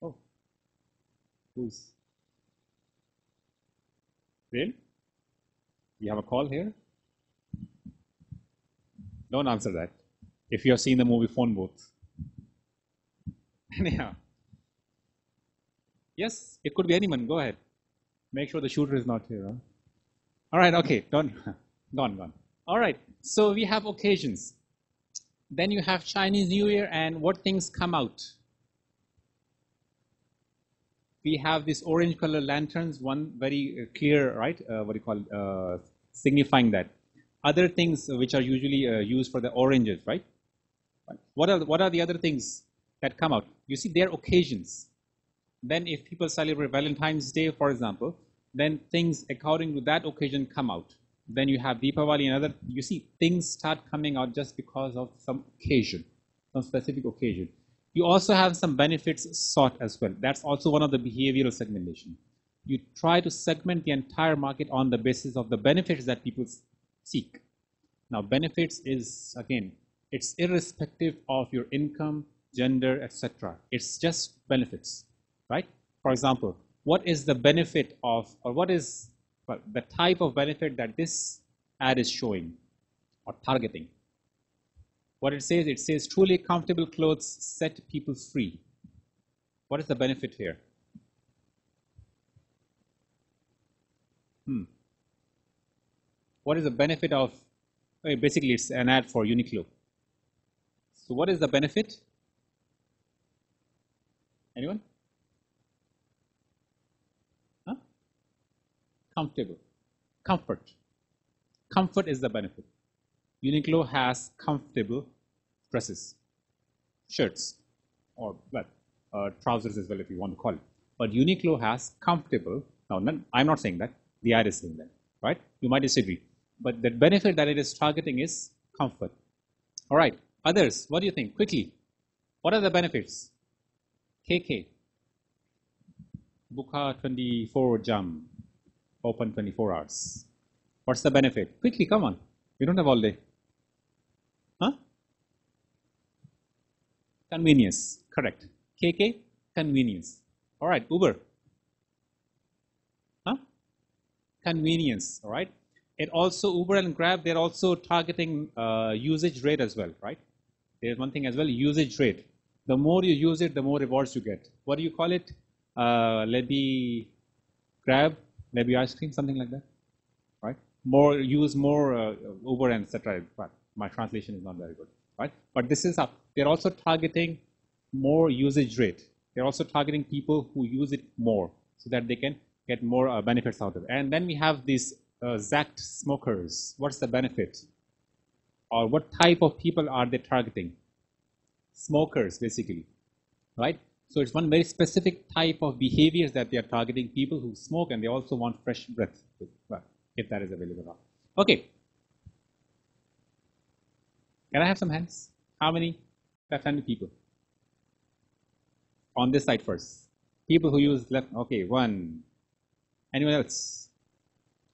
Oh. Who's? Really? You have a call here? Don't answer that. If you have seen the movie Phone Booth. Anyhow. Yes, it could be anyone. Go ahead. Make sure the shooter is not here. Huh? All right, okay. Gone. All right. So we have occasions. Then you have Chinese New Year, and what things come out? We have these orange color lanterns, one very clear, right? What do you call it? Signifying that. other things which are usually used for the oranges, right? What are the other things that come out? You see, they're occasions. Then if people celebrate Valentine's Day, for example, then things according to that occasion come out. Then you have Deepavali and other, you see, things start coming out just because of some occasion, some specific occasion. You also have some benefits sought as well. That's also one of the behavioral segmentation. You try to segment the entire market on the basis of the benefits that people seek. Now, benefits is, again, it's irrespective of your income, gender, etc. It's just benefits, right? For example, what is the benefit of, or what is the type of benefit that this ad is showing or targeting? What it says truly comfortable clothes set people free. What is the benefit here? What is the benefit of, basically it's an ad for Uniqlo. So what is the benefit? Anyone? Huh? Comfortable. Comfort. Comfort is the benefit. Uniqlo has comfortable dresses, shirts, or trousers as well if you want to call it. But Uniqlo has comfortable, now I'm not saying that, the ad is saying that, right? You might disagree. But the benefit that it is targeting is comfort. All right, others, what do you think? Quickly, what are the benefits? KK, Buka 24 Jam, open 24 hours. What's the benefit? Quickly, come on. We don't have all day. Huh? Convenience, correct. KK, convenience. All right, Uber. Huh? Convenience, all right. It also, Uber and Grab, they're also targeting usage rate as well, right? There's one thing as well, usage rate. The more you use it, the more rewards you get. What do you call it? Lebby Grab, Lebby ice cream, something like that, right? More, use more Uber and etc. But my translation is not very good, right? But this is how, they're also targeting more usage rate. They're also targeting people who use it more so that they can get more benefits out of it. And then we have these Zacked smokers. What's the benefit? Or what type of people are they targeting? Smokers, basically, right? So it's one very specific type of behaviors that they are targeting, people who smoke, and they also want fresh breath, if that is available. Okay. Can I have some hands? How many left-handed people? On this side first. People who use left, okay, 1. Anyone else?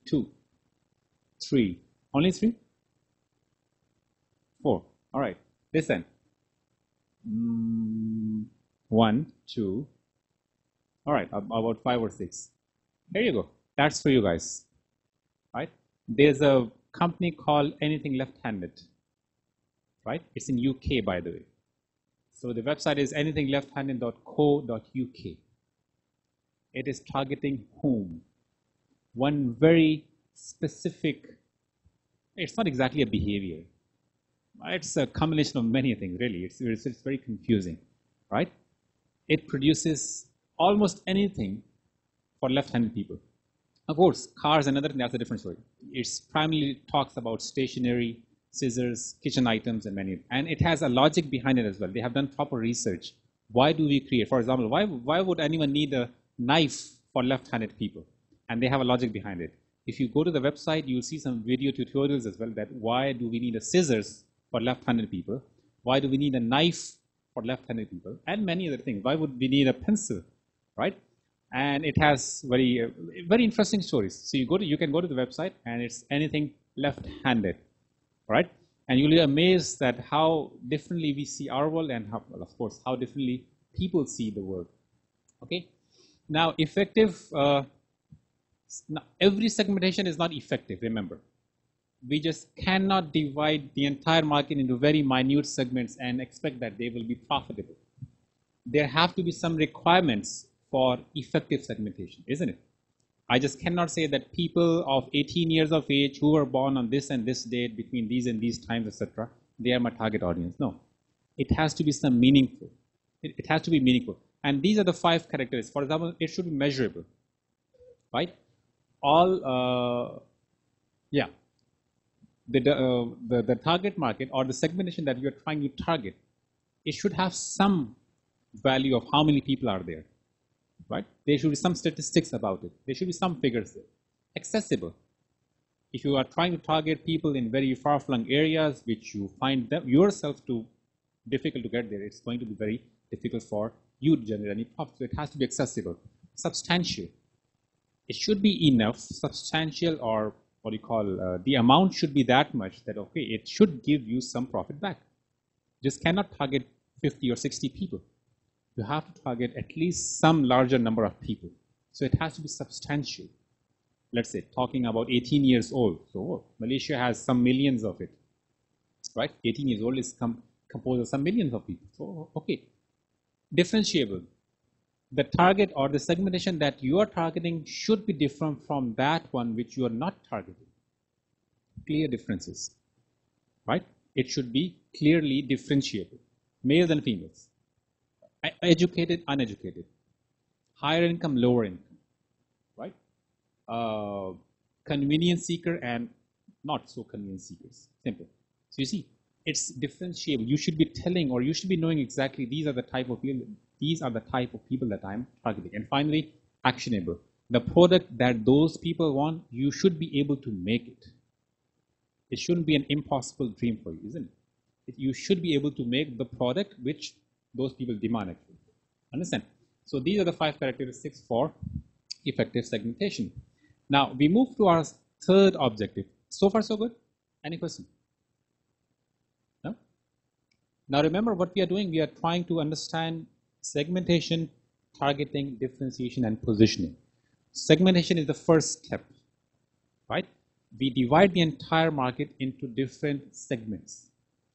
2, 3, only 3? 4, all right, listen. 1, 2, all right, about 5 or 6. There you go, that's for you guys, right? There's a company called Anything Left-Handed, right? It's in UK, by the way. So the website is anythingleft-handed.co.uk. It is targeting whom? One very specific, it's not exactly a behavior. It's a combination of many things, really. It's very confusing, right? It produces almost anything for left-handed people. Of course, cars and other things, that's a different story. It primarily talks about stationery, scissors, kitchen items, and many. And it has a logic behind it as well. They have done proper research. Why do we create, for example, why would anyone need a knife for left-handed people? And they have a logic behind it. If you go to the website, you'll see some video tutorials as well that why do we need a scissors for left-handed people? Why do we need a knife for left-handed people? And many other things. Why would we need a pencil, right? And it has very interesting stories. So you can go to the website and it's anything left-handed, right? And you'll be amazed that how differently we see our world and how, well, of course, how differently people see the world. Okay. Now, effective. Now, every segmentation is not effective, remember. We just cannot divide the entire market into very minute segments and expect that they will be profitable. There have to be some requirements for effective segmentation, isn't it? I just cannot say that people of 18 years of age who were born on this and this date between these and these times, etc., they are my target audience. No, it has to be some meaningful. It has to be meaningful. And these are the 5 characteristics. For example, it should be measurable, right? All, yeah. the target market or the segmentation that you're trying to target, it should have some value of how many people are there, right? There should be some statistics about it. There should be some figures there. Accessible. If you are trying to target people in very far-flung areas, which you find them yourself to difficult to get there, it's going to be very difficult for you to generate any profit. So it has to be accessible. Substantial. It should be enough, substantial, or what do you call, the amount should be that much that, okay, it should give you some profit back. Just cannot target 50 or 60 people. You have to target at least some larger number of people. So it has to be substantial. Let's say, talking about 18 years old. So Malaysia has some millions of it, right? 18 years old is composed of some millions of people. So, okay. Differentiable. The target or the segmentation that you are targeting should be different from that one which you are not targeting. Clear differences, right? It should be clearly differentiable. Males and females. Educated, uneducated. Higher income, lower income, right? Convenience seeker and not so convenience seekers. Simple. So you see, it's differentiable. You should be telling, or you should be knowing exactly these are the type of people. These are the type of people that I'm targeting. And finally, actionable. The product that those people want, you should be able to make it. It shouldn't be an impossible dream for you, isn't it? You should be able to make the product which those people demand actually. Understand? So these are the 5 characteristics for effective segmentation. Now we move to our third objective. So far so good? Any question? No? Now remember what we are doing. We are trying to understand segmentation, targeting, differentiation, and positioning. Segmentation is the first step, right? We divide the entire market into different segments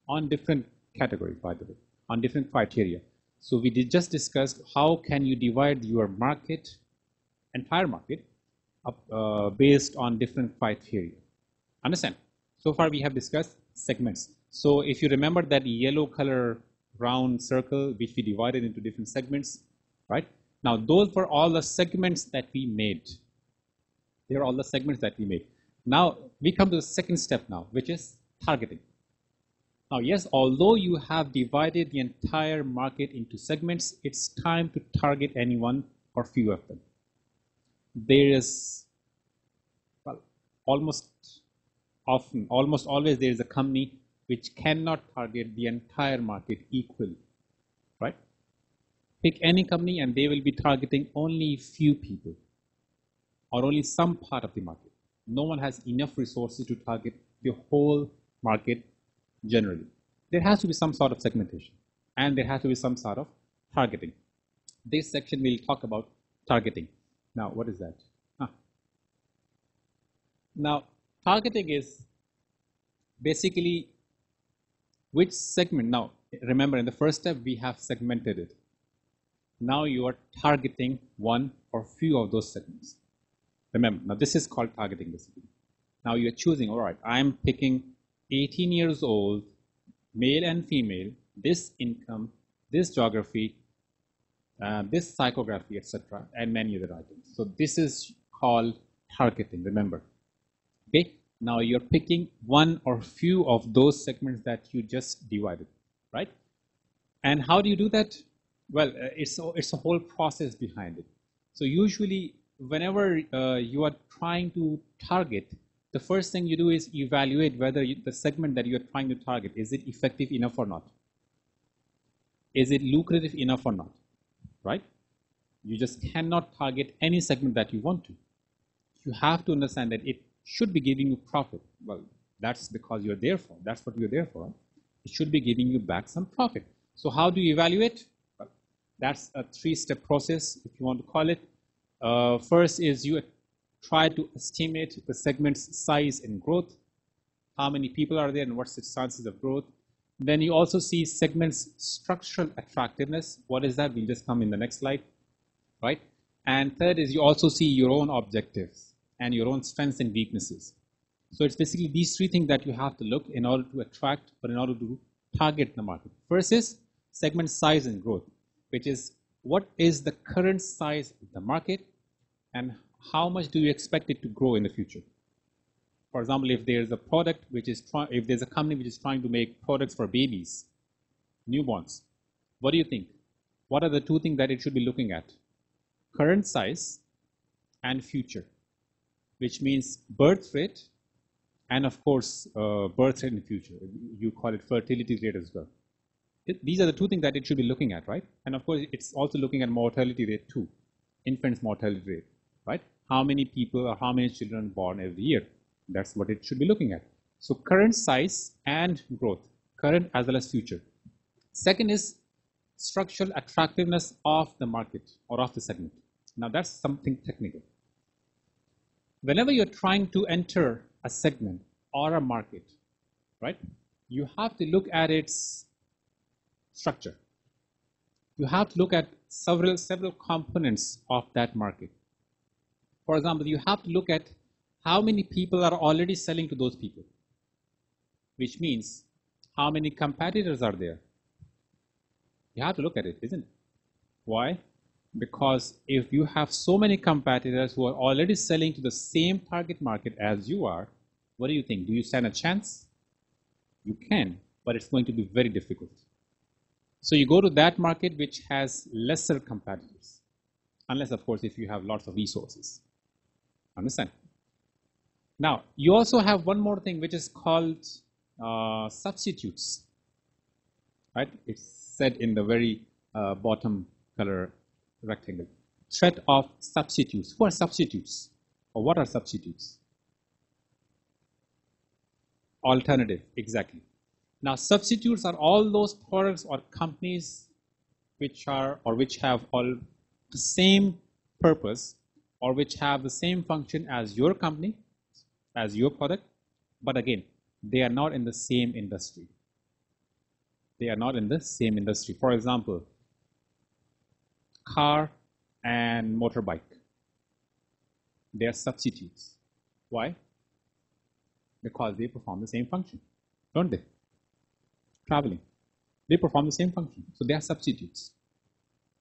on different categories, by the way, on different criteria. So we just discussed how can you divide your market, entire market, up, based on different criteria. Understand? So far we have discussed segments. So if you remember that yellow color round circle which we divided into different segments, right? Now those were all the segments that we made. They are all the segments that we made. Now we come to the second step now, which is targeting. Now yes, although you have divided the entire market into segments, it's time to target any one or few of them. There is, well, almost always there is a company which cannot target the entire market equally, right? Pick any company and they will be targeting only few people or only some part of the market. No one has enough resources to target the whole market generally. There has to be some sort of segmentation and there has to be some sort of targeting. This section will talk about targeting. Now, what is that? Now, targeting is basically which segment. Now, remember in the first step, we have segmented it. Now you are targeting one or few of those segments. Remember, now this is called targeting basically. Now you are choosing, all right, I'm picking 18 years old, male and female, this income, this geography, this psychography, etc., and many other items. So this is called targeting, remember. Okay, now you're picking one or few of those segments that you just divided, right? And how do you do that? Well, it's a whole process behind it. So usually, whenever you are trying to target, the first thing you do is evaluate whether the segment that you're trying to target, is it effective enough or not? Is it lucrative enough or not? Right? You just cannot target any segment that you want to. You have to understand that it should be giving you profit. Well, that's because you're there for. That's what you're there for. Right? It should be giving you back some profit. So how do you evaluate? Well, that's a 3-step process, if you want to call it. First is you try to estimate the segment's size and growth. How many people are there and what's the chances of growth? Then you also see segment's structural attractiveness. What is that? We'll just come in the next slide, right? And third is you also see your own objectives and your own strengths and weaknesses. So it's basically these 3 things that you have to look in order to attract or in order to target the market. First is segment size and growth, which is what is the current size of the market and how much do you expect it to grow in the future? For example, if there's a product which is if there's a company which is trying to make products for babies, newborns, what do you think? What are the two things that it should be looking at? Current size and future, which means birth rate and of course birth rate in the future. You call it fertility rate as well. These are the two things that it should be looking at, right? And of course, it's also looking at mortality rate too, infants mortality rate, right? How many people or how many children are born every year? That's what it should be looking at. So current size and growth, current as well as future. Second is structural attractiveness of the market or of the segment. Now that's something technical. Whenever you're trying to enter a segment or a market, right, you have to look at its structure. You have to look at several components of that market. For example, you have to look at how many people are already selling to those people, which means how many competitors are there. You have to look at it, isn't it? Why? Because if you have so many competitors who are already selling to the same target market as you are, what do you think? Do you stand a chance? You can, but it's going to be very difficult. So you go to that market which has lesser competitors, unless of course if you have lots of resources. Understand? Now, you also have one more thing which is called substitutes. Right? It's said in the very bottom color rectangle. Threat of substitutes. Who are substitutes? Or what are substitutes? Alternative, exactly. Now, substitutes are all those products or companies which are or which have all the same purpose or which have the same function as your company, as your product, but again, they are not in the same industry. They are not in the same industry. For example, car and motorbike. They are substitutes. Why? Because they perform the same function, don't they? Traveling. They perform the same function. So they are substitutes.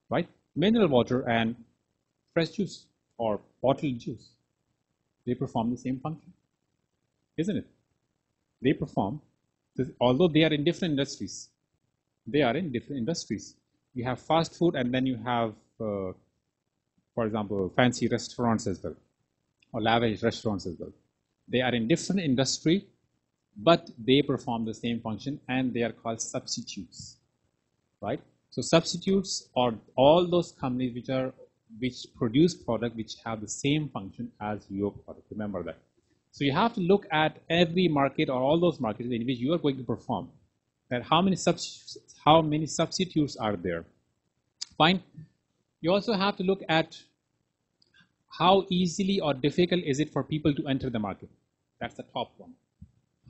Right? Mineral water and fresh juice or bottled juice. They perform the same function. Isn't it? They perform, although they are in different industries. They are in different industries. You have fast food and then you have, for example, fancy restaurants as well, or lavish restaurants as well. They are in different industry, but they perform the same function and they are called substitutes, right? So substitutes are all those companies which produce product which have the same function as your product. Remember that. So you have to look at every market or all those markets in which you are going to perform. That how many substitutes are there? Fine. You also have to look at how easily or difficult is it for people to enter the market. That's the top one.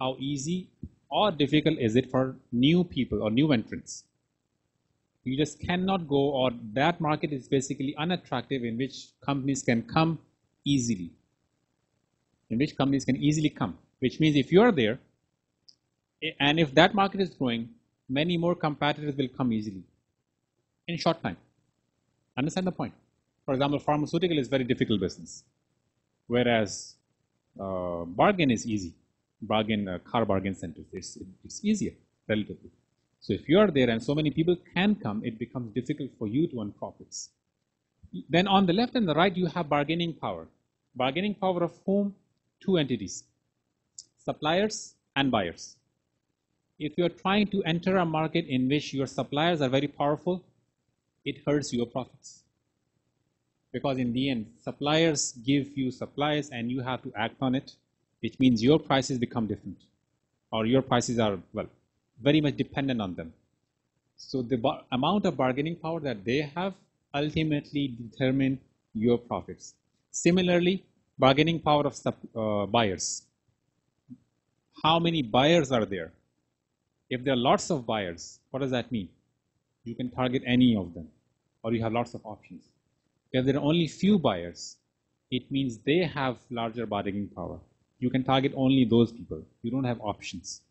How easy or difficult is it for new people or new entrants? You just cannot go, or that market is basically unattractive in which companies can come easily. In which companies can easily come. Which means if you are there, and if that market is growing, many more competitors will come easily in a short time. Understand the point? For example, pharmaceutical is very difficult business, whereas bargain is easy. Car bargain centers, it's easier relatively. So if you are there and so many people can come, it becomes difficult for you to earn profits. Then on the left and the right, you have bargaining power. Bargaining power of whom? Two entities, suppliers and buyers. If you are trying to enter a market in which your suppliers are very powerful, it hurts your profits. Because in the end, suppliers give you supplies and you have to act on it, which means your prices become different. Or your prices are, well, very much dependent on them. So the amount of bargaining power that they have ultimately determine your profits. Similarly, bargaining power of buyers. How many buyers are there? If there are lots of buyers, what does that mean? You can target any of them, or you have lots of options. If there are only few buyers, it means they have larger bargaining power. You can target only those people. You don't have options.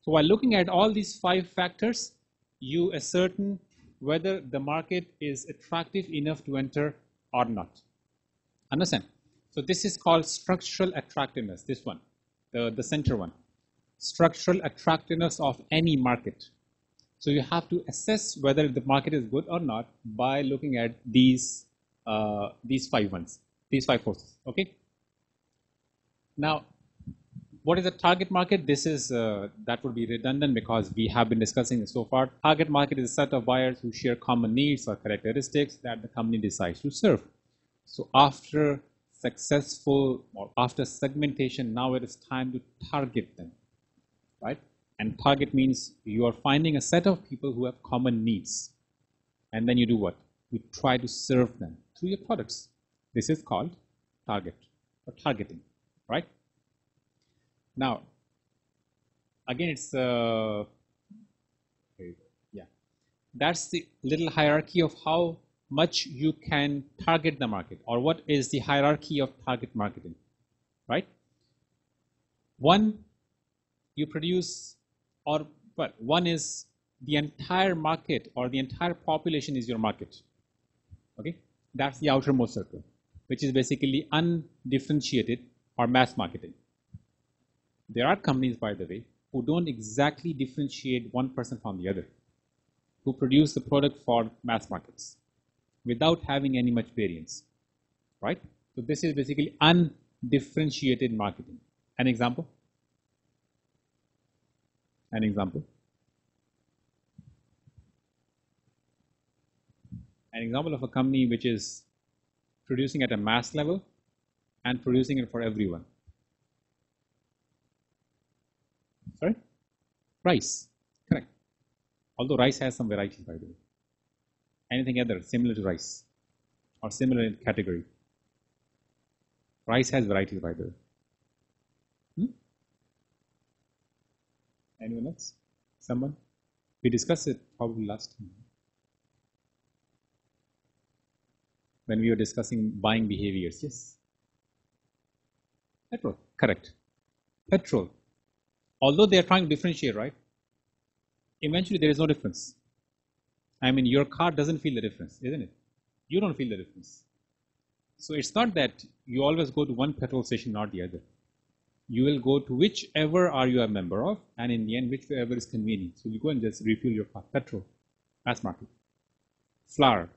So while looking at all these 5 factors, you ascertain whether the market is attractive enough to enter or not. Understand? So this is called structural attractiveness, this one. the center one. Structural attractiveness of any market. So you have to assess whether the market is good or not by looking at these 5 ones, these 5 forces. Okay. Now, what is a target market? This is that would be redundant because we have been discussing it so far. Target market is a set of buyers who share common needs or characteristics that the company decides to serve. So after successful or after segmentation, now it is time to target them, right? And target means you are finding a set of people who have common needs, and then you do what? You try to serve them through your products. This is called target or targeting, right? Now, again, it's that's the little hierarchy of how much you can target the market, or what is the hierarchy of target marketing, right? One, you produce, or well, one is the entire market or the entire population is your market. Okay, that's the outermost circle, which is basically undifferentiated or mass marketing. There are companies, by the way, who don't exactly differentiate one person from the other, who produce the product for mass markets without having any much variance, right? So this is basically undifferentiated marketing. An example? An example? An example of a company which is producing at a mass level and producing it for everyone. Sorry? Rice, correct. Although rice has some varieties, by the way. Anything other similar to rice or similar in category? Rice has varieties, by the way. Anyone else? Someone? We discussed it probably last time when we were discussing buying behaviors. Yes. Petrol, correct. Petrol. Although they are trying to differentiate, right? Eventually there is no difference. I mean, your car doesn't feel the difference, isn't it? You don't feel the difference. So it's not that you always go to one petrol station, not the other. You will go to whichever are you a member of, and in the end, whichever is convenient. So you go and just refuel your car. Petrol, mass market. Flour,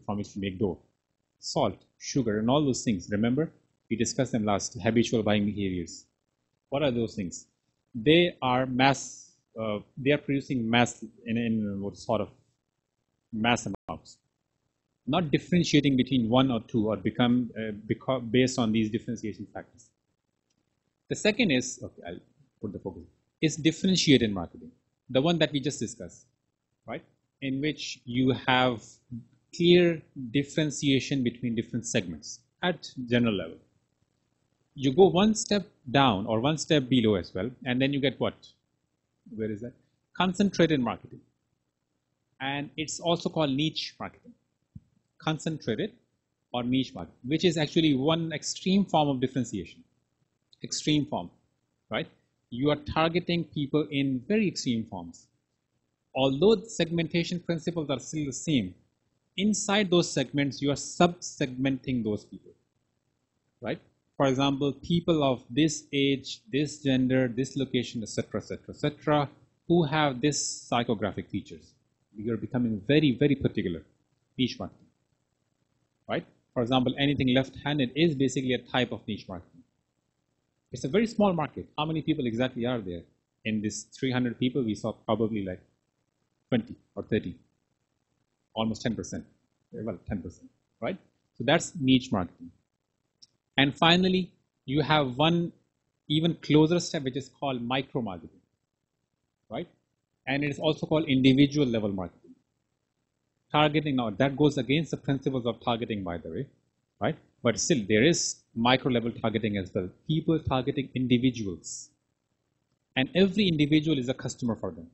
from which to make dough. Salt, sugar, and all those things. Remember, we discussed them last, habitual buying behaviors. What are those things? They are mass, they are producing mass in what sort of mass amounts. Not differentiating between one or two, or become based on these differentiation factors. The second is, okay, I'll put the focus, is differentiated marketing. The one that we just discussed, right? In which you have clear differentiation between different segments at general level. You go one step down or one step below as well, and then you get what? Where is that? Concentrated marketing. And it's also called niche marketing. Concentrated or niche marketing, which is actually one extreme form of differentiation. Extreme form, right? You are targeting people in very extreme forms. Although the segmentation principles are still the same, inside those segments, you are sub-segmenting those people, right? For example, people of this age, this gender, this location, etc., etc., etc., who have this psychographic features. You are becoming very, very particular. Niche marketing, right? For example, anything left-handed is basically a type of niche marketing. It's a very small market. How many people exactly are there? In this 300 people, we saw probably like 20 or 30, almost 10%. Well, 10%, right? So that's niche marketing. And finally, you have one even closer step, which is called micro marketing, right? And it is also called individual level marketing. Targeting, now that goes against the principles of targeting, by the way, right? But still, there is micro level targeting as well. People targeting individuals. And every individual is a customer for them,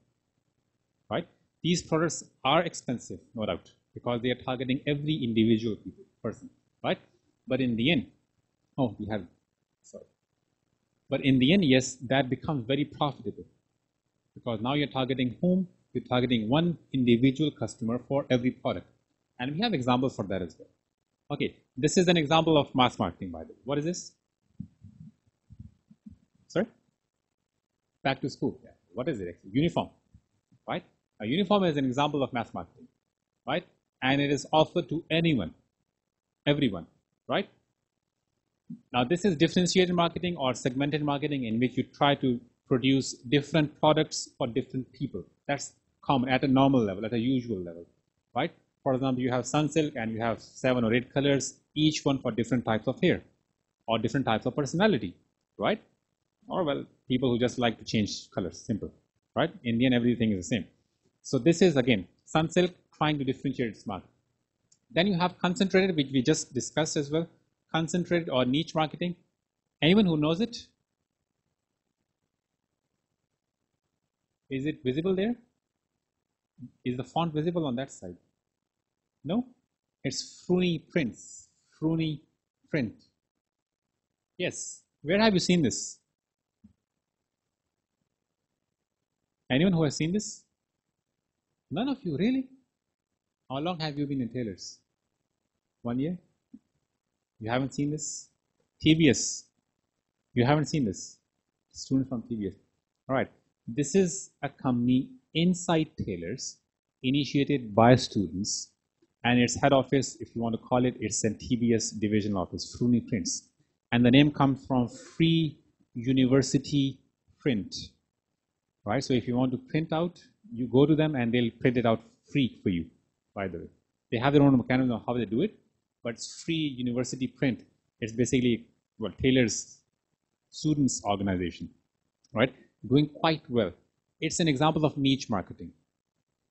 right? These products are expensive, no doubt, because they are targeting every individual person, right? But in the end, But in the end, yes, that becomes very profitable, because now you're targeting whom? You're targeting one individual customer for every product. And we have examples for that as well. Okay, this is an example of mass marketing, by the way. What is this? Sorry? Back to school. Yeah. What is it actually? Uniform, right? A uniform is an example of mass marketing, right? And it is offered to anyone, everyone, right? Now, this is differentiated marketing or segmented marketing, in which you try to produce different products for different people. That's common at a normal level, at a usual level, right? For example, you have Sunsilk and you have 7 or 8 colors, each one for different types of hair or different types of personality, right? Or, well, people who just like to change colors, simple, right? In the end, everything is the same. So this is, again, Sunsilk trying to differentiate its market. Then you have concentrated, which we just discussed as well, concentrated or niche marketing. Anyone who knows it? Is it visible there? Is the font visible on that side? No? It's Fruni Prints. Fruni Print. Yes. Where have you seen this? Anyone who has seen this? None of you, really? How long have you been in tailors? 1 year? You haven't seen this? TBS. You haven't seen this? Student from TBS. All right. This is a company inside Tailors, initiated by students, and its head office, if you want to call it, it's a TBS division office, Fruni Prints. And the name comes from Free University Print, right? So if you want to print out, you go to them and they'll print it out free for you, by the way. They have their own mechanism of how they do it, but it's Free University Print. It's basically, well, Tailors students organization, right? Doing quite well. It's an example of niche marketing,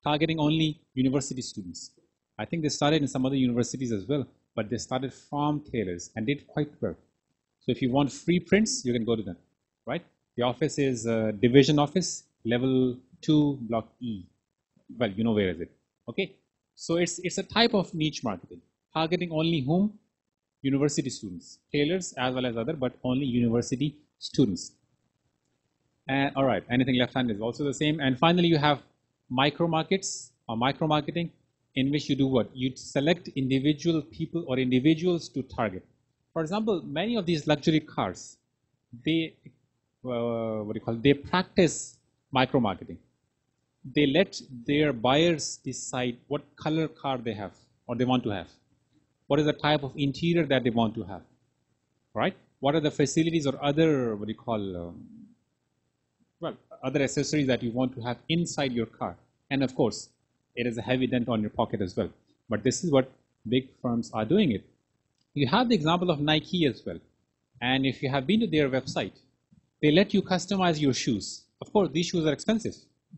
targeting only university students. I think they started in some other universities as well, but they started from Tailors and did quite well. So if you want free prints, you can go to them, right? The office is division office, level 2, block E. Well, you know where is it, okay? So it's a type of niche marketing, targeting only whom? University students, Tailors as well as other, but only university students. And all right, anything left hand is also the same. And finally, you have micro markets or micro marketing, in which you do what? You select individual people or individuals to target. For example, many of these luxury cars, they they practice micro marketing. They let their buyers decide what color car they have or they want to have. What is the type of interior that they want to have, right? What are the facilities or other other accessories that you want to have inside your car. And of course, it is a heavy dent on your pocket as well. But this is what big firms are doing it. You have the example of Nike as well. And if you have been to their website, they let you customize your shoes. Of course, these shoes are expensive.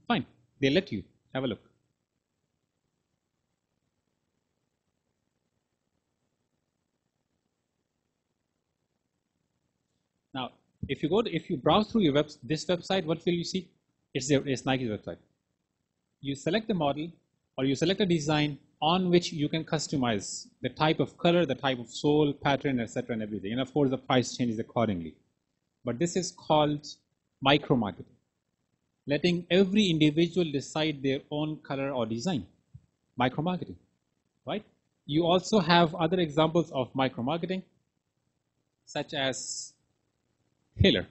Fine, they let you. Have a look. Now, if you browse through your this website, what will you see? It's Nike's website. You select the model or you select a design on which you can customize the type of color, the type of sole, pattern, etc. and everything. And of course, the price changes accordingly. But this is called micro marketing, letting every individual decide their own color or design. Micro marketing, right? You also have other examples of micro marketing, such as Tailor,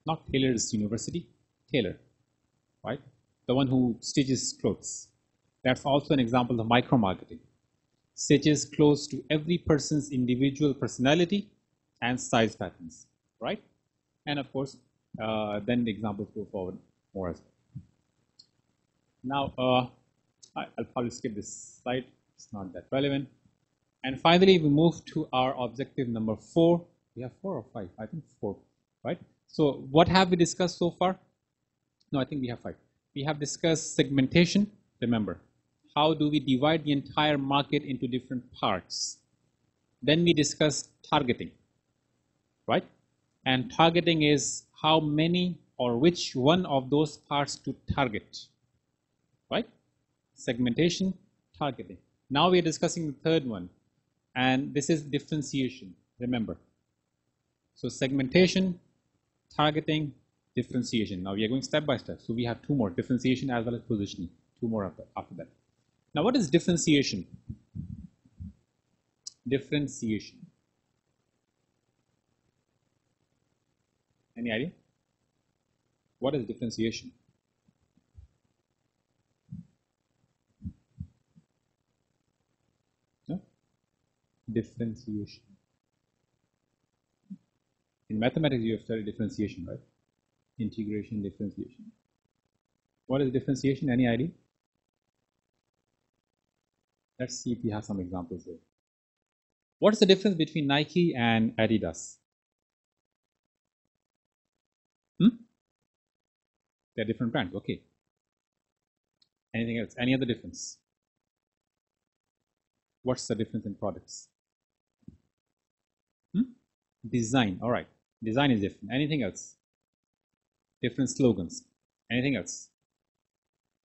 not Tailor's University, Tailor, right? The one who stitches clothes. That's also an example of micro marketing. Stitches close to every person's individual personality and size patterns, right? And of course, then the examples go forward more as well. Now, I'll probably skip this slide. It's not that relevant. And finally, we move to our objective number 4. We have 4 or 5? I think 4, right? So what have we discussed so far? No, I think we have 5. We have discussed segmentation. Remember, how do we divide the entire market into different parts? Then we discussed targeting, right? And targeting is how many or which one of those parts to target, right? Segmentation, targeting. Now we are discussing the third one, and this is differentiation, remember. So segmentation, targeting, differentiation. Now we are going step by step. So we have 2 more, differentiation as well as positioning, 2 more after that. Now what is differentiation? Differentiation. Any idea? What is differentiation? Huh? Differentiation. In mathematics, you have studied differentiation, right? Integration, differentiation. What is differentiation? Any idea? Let's see if we have some examples here. What's the difference between Nike and Adidas? They're different brands. Okay. Anything else? Any other difference? What's the difference in products? Design. All right. Design is different. Anything else? Different slogans. Anything else?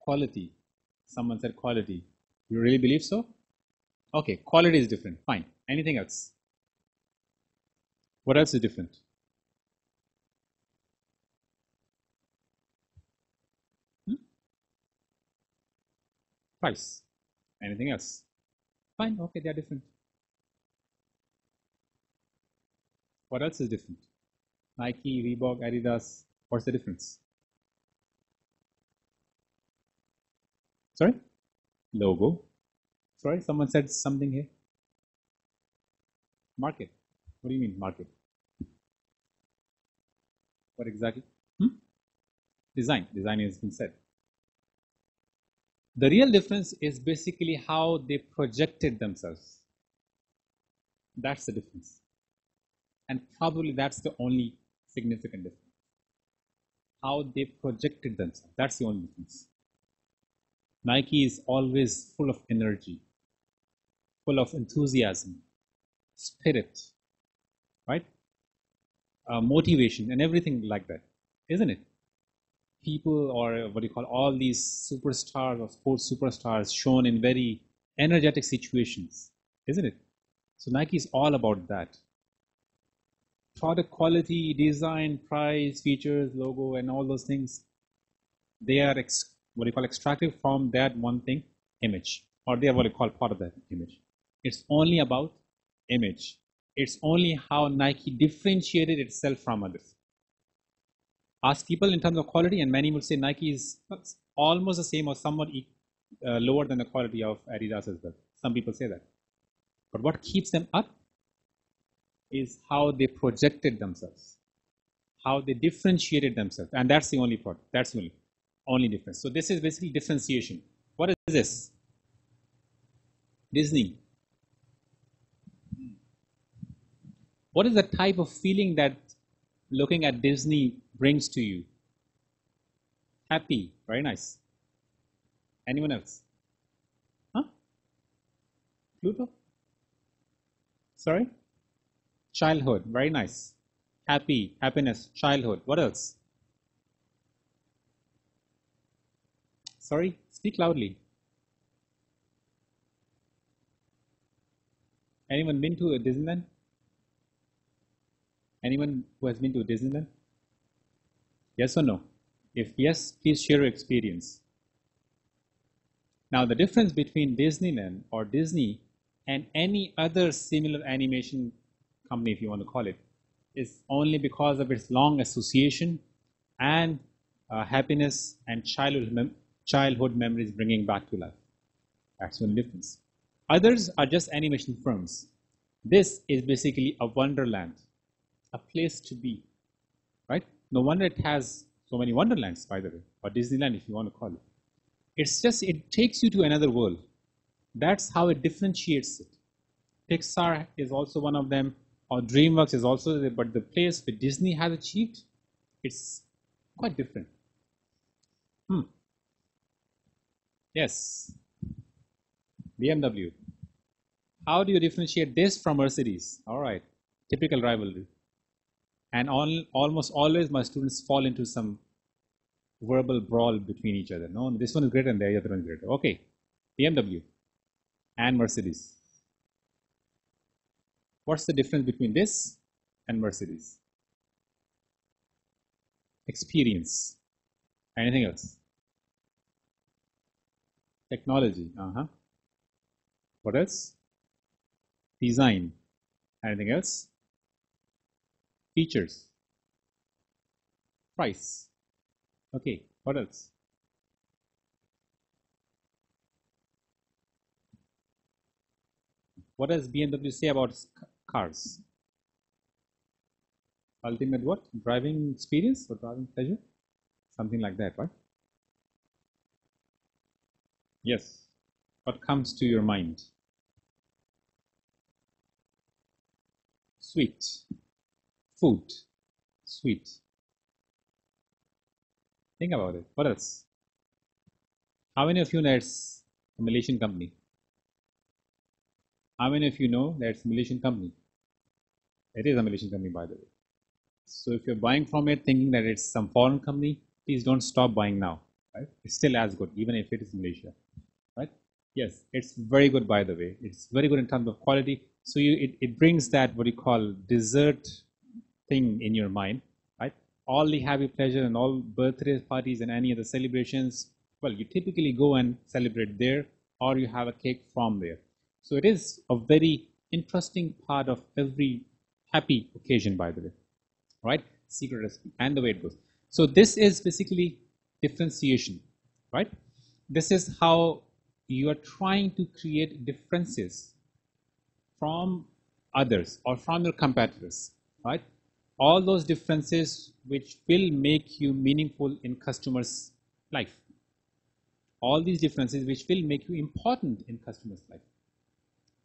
Quality. Someone said quality. You really believe so? Okay. Quality is different. Fine. Anything else? What else is different? Price. Anything else? Fine. Okay. They are different. What else is different? Nike, Reebok, Adidas. What's the difference? Sorry? Logo. Sorry, someone said something here. Market. What do you mean, market? What exactly? Design. Design has been said. The real difference is basically how they projected themselves. That's the difference. And probably that's the only significant difference. How they projected themselves. That's the only difference. Nike is always full of energy, full of enthusiasm, spirit, right? Motivation and everything like that, isn't it? People, or what do you call, all these superstars or sports superstars shown in very energetic situations, isn't it? So Nike is all about that. Product quality, design, price, features, logo, and all those things, they are what you call extracted from that one thing, image, or they are what you call part of that image. It's only about image. It's only how Nike differentiated itself from others. Ask people in terms of quality, and many would say Nike is almost the same or somewhat lower than the quality of Adidas as well. Some people say that. But what keeps them up is how they projected themselves, how they differentiated themselves, and that's the only product. That's the only difference. So this is basically differentiation. What is this? Disney. What is the type of feeling that looking at Disney brings to you? Happy. Very nice. Anyone else? Huh? Pluto? Sorry? Childhood. Very nice. Happy. Happiness. Childhood. What else? Sorry? Speak loudly. Anyone been to a Disneyland? Anyone who has been to Disneyland? Yes or no? If yes, please share your experience. Now, the difference between Disneyland or Disney and any other similar animation company, if you want to call it, is only because of its long association and happiness and childhood memories bringing back to life. That's the only difference. Others are just animation firms. This is basically a wonderland, a place to be, right? No wonder it has so many wonderlands, by the way, or Disneyland if you want to call it. It's just, it takes you to another world. That's how it differentiates it. Pixar is also one of them, or DreamWorks is also there, but the place where Disney has achieved, it's quite different. Yes. BMW. How do you differentiate this from Mercedes? All right. Typical rivalry. And almost always my students fall into some verbal brawl between each other. No, this one is greater and the other one is greater. Okay. BMW and Mercedes. What's the difference between this and Mercedes? Experience. Anything else? Technology. What else? Design. Anything else? Features. Price. Okay, what else? What does BMW say about cars? Ultimate what? Driving experience or driving pleasure? Something like that, right? Yes. What comes to your mind? Sweet. Food. Sweet. Think about it. What else? How many of you know it's a Malaysian company? How many of you know that it's a Malaysian company? It is a Malaysian company, by the way. So if you're buying from it thinking that it's some foreign company, please don't stop buying now. Right? It's still as good, even if it is Malaysia. Right? Yes, it's very good, by the way. It's very good in terms of quality. So it brings that what you call dessert thing in your mind, right? All the happy pleasure and all birthday parties and any other celebrations, well, you typically go and celebrate there, or you have a cake from there. So it is a very interesting part of every happy occasion, by the way, right? Secret recipe and the way it goes. So this is basically differentiation, right? This is how you are trying to create differences from others or from your competitors, right? All those differences which will make you meaningful in customers' life. All these differences which will make you important in customers' life.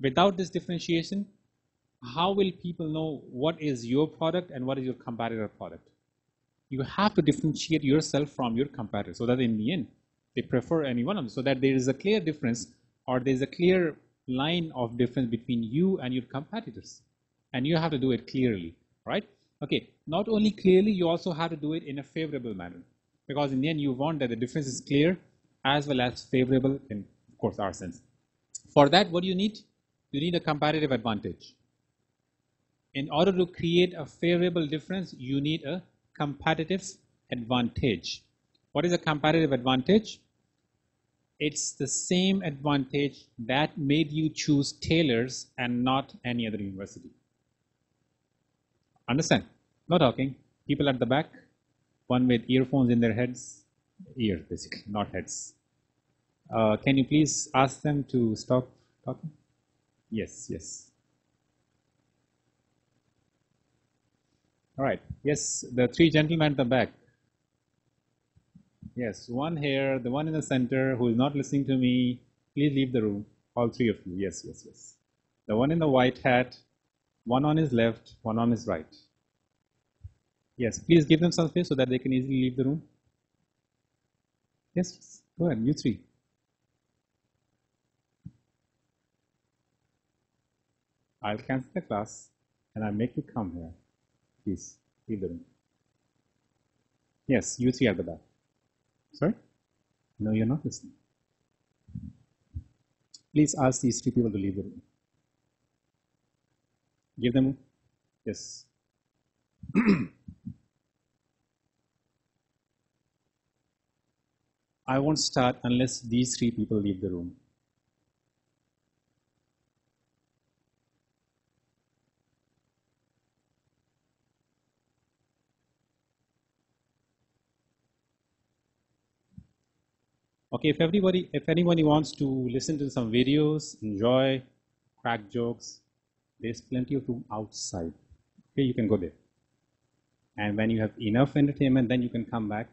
Without this differentiation, how will people know what is your product and what is your competitor product? You have to differentiate yourself from your competitor so that in the end, they prefer any one of them, so that there is a clear difference or there is a clear line of difference between you and your competitors. And you have to do it clearly, right? Okay, not only clearly, you also have to do it in a favorable manner. Because in the end, you want that the difference is clear as well as favorable in, of course, our sense. For that, what do you need? You need a competitive advantage. In order to create a favorable difference, you need a competitive advantage. What is a competitive advantage? It's the same advantage that made you choose Taylor's and not any other university. Understand? No talking. People at the back, one with earphones in their heads, ears basically, not heads. Can you please ask them to stop talking? Yes, yes. All right. Yes, the three gentlemen at the back. Yes, one here, the one in the center who is not listening to me. Please leave the room. All three of you. Yes, yes, yes. The one in the white hat, one on his left, one on his right. Yes, please give them some space so that they can easily leave the room. Yes, go ahead, you three. I'll cancel the class and I'll make you come here. Please, leave the room. Yes, you three at the back. Sorry? No, you're not listening. Please ask these three people to leave the room. Give them, yes. I won't start unless these three people leave the room. Okay, if anybody wants to listen to some videos, enjoy, crack jokes, there's plenty of room outside. Okay, you can go there. And when you have enough entertainment, then you can come back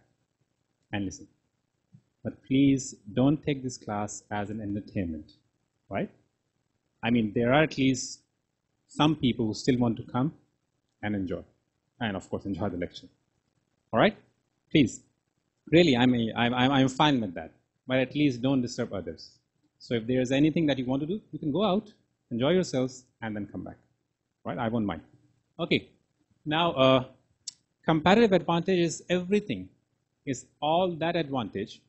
and listen. But please don't take this class as an entertainment, right? I mean, there are at least some people who still want to come and enjoy, and of course, enjoy the lecture. All right? Please, really, I'm fine with that. But at least don't disturb others. So if there's anything that you want to do, you can go out, enjoy yourselves, and then come back. Right? I won't mind. Okay. Now, competitive advantage is everything. It's all that advantage,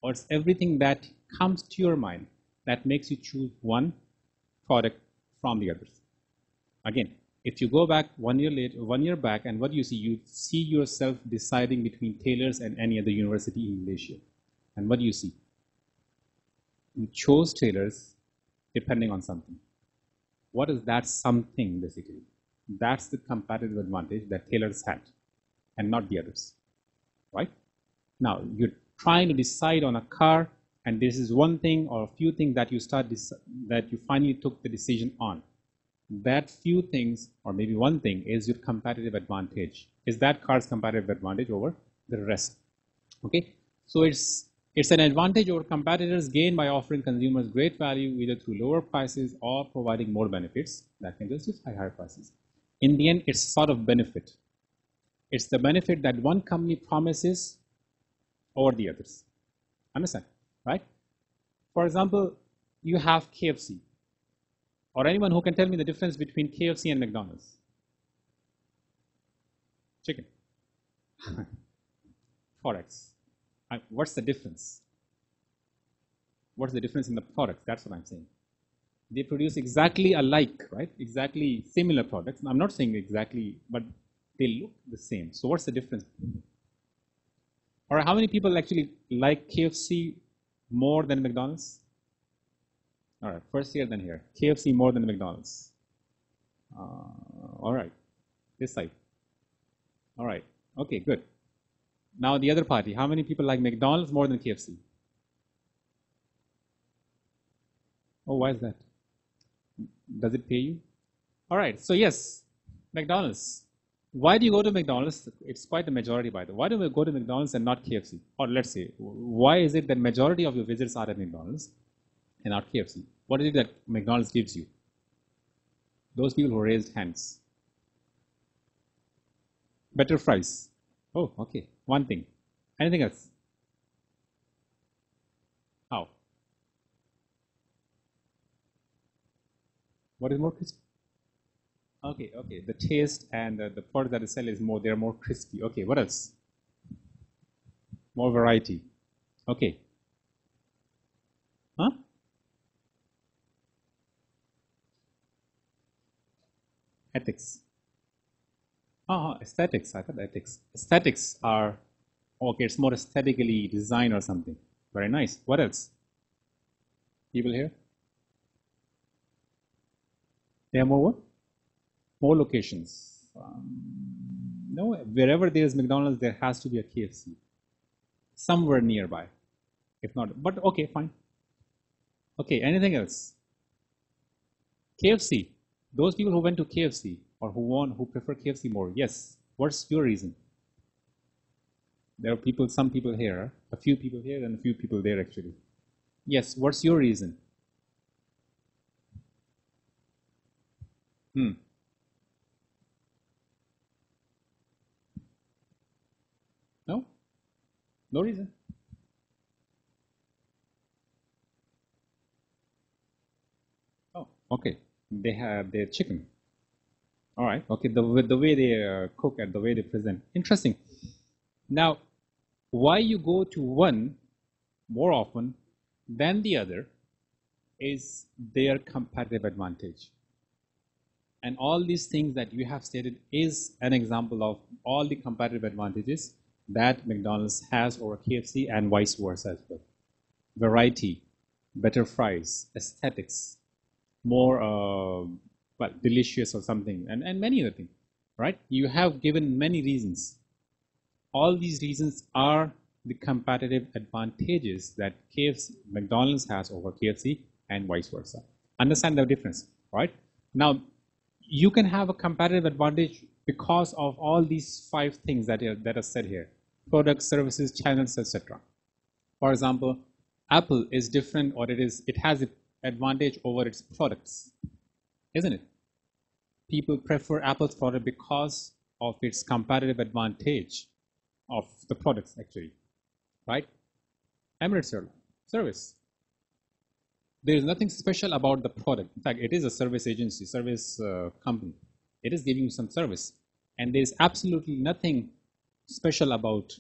or it's everything that comes to your mind that makes you choose one product from the others. Again, if you go back 1 year later, 1 year back, and what do you see? You see yourself deciding between Taylor's and any other university in Malaysia. And what do you see? You chose Taylor's depending on something. What is that something, basically? That's the competitive advantage that Taylor's had, and not the others, right? Now, you're trying to decide on a car, and this is one thing or a few things that you finally took the decision on. That few things, or maybe one thing, is your competitive advantage. Is that car's competitive advantage over the rest? Okay, so it's an advantage over competitors gained by offering consumers great value either through lower prices or providing more benefits that can justify higher prices. In the end, it's sort of benefit. It's the benefit that one company promises over the others. Understand, right? For example, you have KFC. Or anyone who can tell me the difference between KFC and McDonald's? Chicken. Products. What's the difference? What's the difference in the products? That's what I'm saying. They produce exactly alike, right? Exactly similar products. I'm not saying exactly, but they look the same. So what's the difference? Or how many people actually like KFC more than McDonald's? All right, first here, then here. KFC more than McDonald's. All right, this side. All right, okay, good. Now the other party. How many people like McDonald's more than KFC? Oh, why is that? Does it pay you? All right, so yes, McDonald's. Why do you go to McDonald's? It's quite a majority, by the way. Why do we go to McDonald's and not KFC? Or let's say, why is it that majority of your visits are at McDonald's and not KFC? What is it that McDonald's gives you? Those people who raised hands. Better fries. Oh, okay. One thing. Anything else? How? What is more crispy? Okay, okay. The taste and the product that they sell is more, they're more crispy. Okay, what else? More variety. Okay. Huh? Ethics. Aesthetics. I thought ethics. Aesthetics are, okay, it's more aesthetically designed or something. Very nice. What else? People here? There are more what? More locations. No, wherever there is McDonald's, there has to be a KFC. Somewhere nearby. If not, but okay, fine. Okay, anything else? KFC. Those people who went to KFC or who prefer KFC more, yes. What's your reason? There are people, some people here, a few people here and a few people there actually. Yes, what's your reason? No? No reason. Oh, okay. They have their chicken. All right. Okay. The way they cook and the way they present. Interesting. Now, why you go to one more often than the other is their competitive advantage. And all these things that you have stated is an example of all the competitive advantages that McDonald's has over KFC and vice versa as well. Variety, better fries, aesthetics, more well, delicious or something, and many other things, right? You have given many reasons. All these reasons are the competitive advantages that McDonald's has over KFC and vice versa. Understand the difference, right? Now, you can have a competitive advantage because of all these 5 things that are said here: products, services, channels, etc. For example, Apple is different, or it has an advantage over its products, isn't it? People prefer Apple's product because of its competitive advantage of the products, actually, right? Emirates Airline service. There is nothing special about the product. In fact, it is a service agency, service company. It is giving you some service, and there is absolutely nothing special about,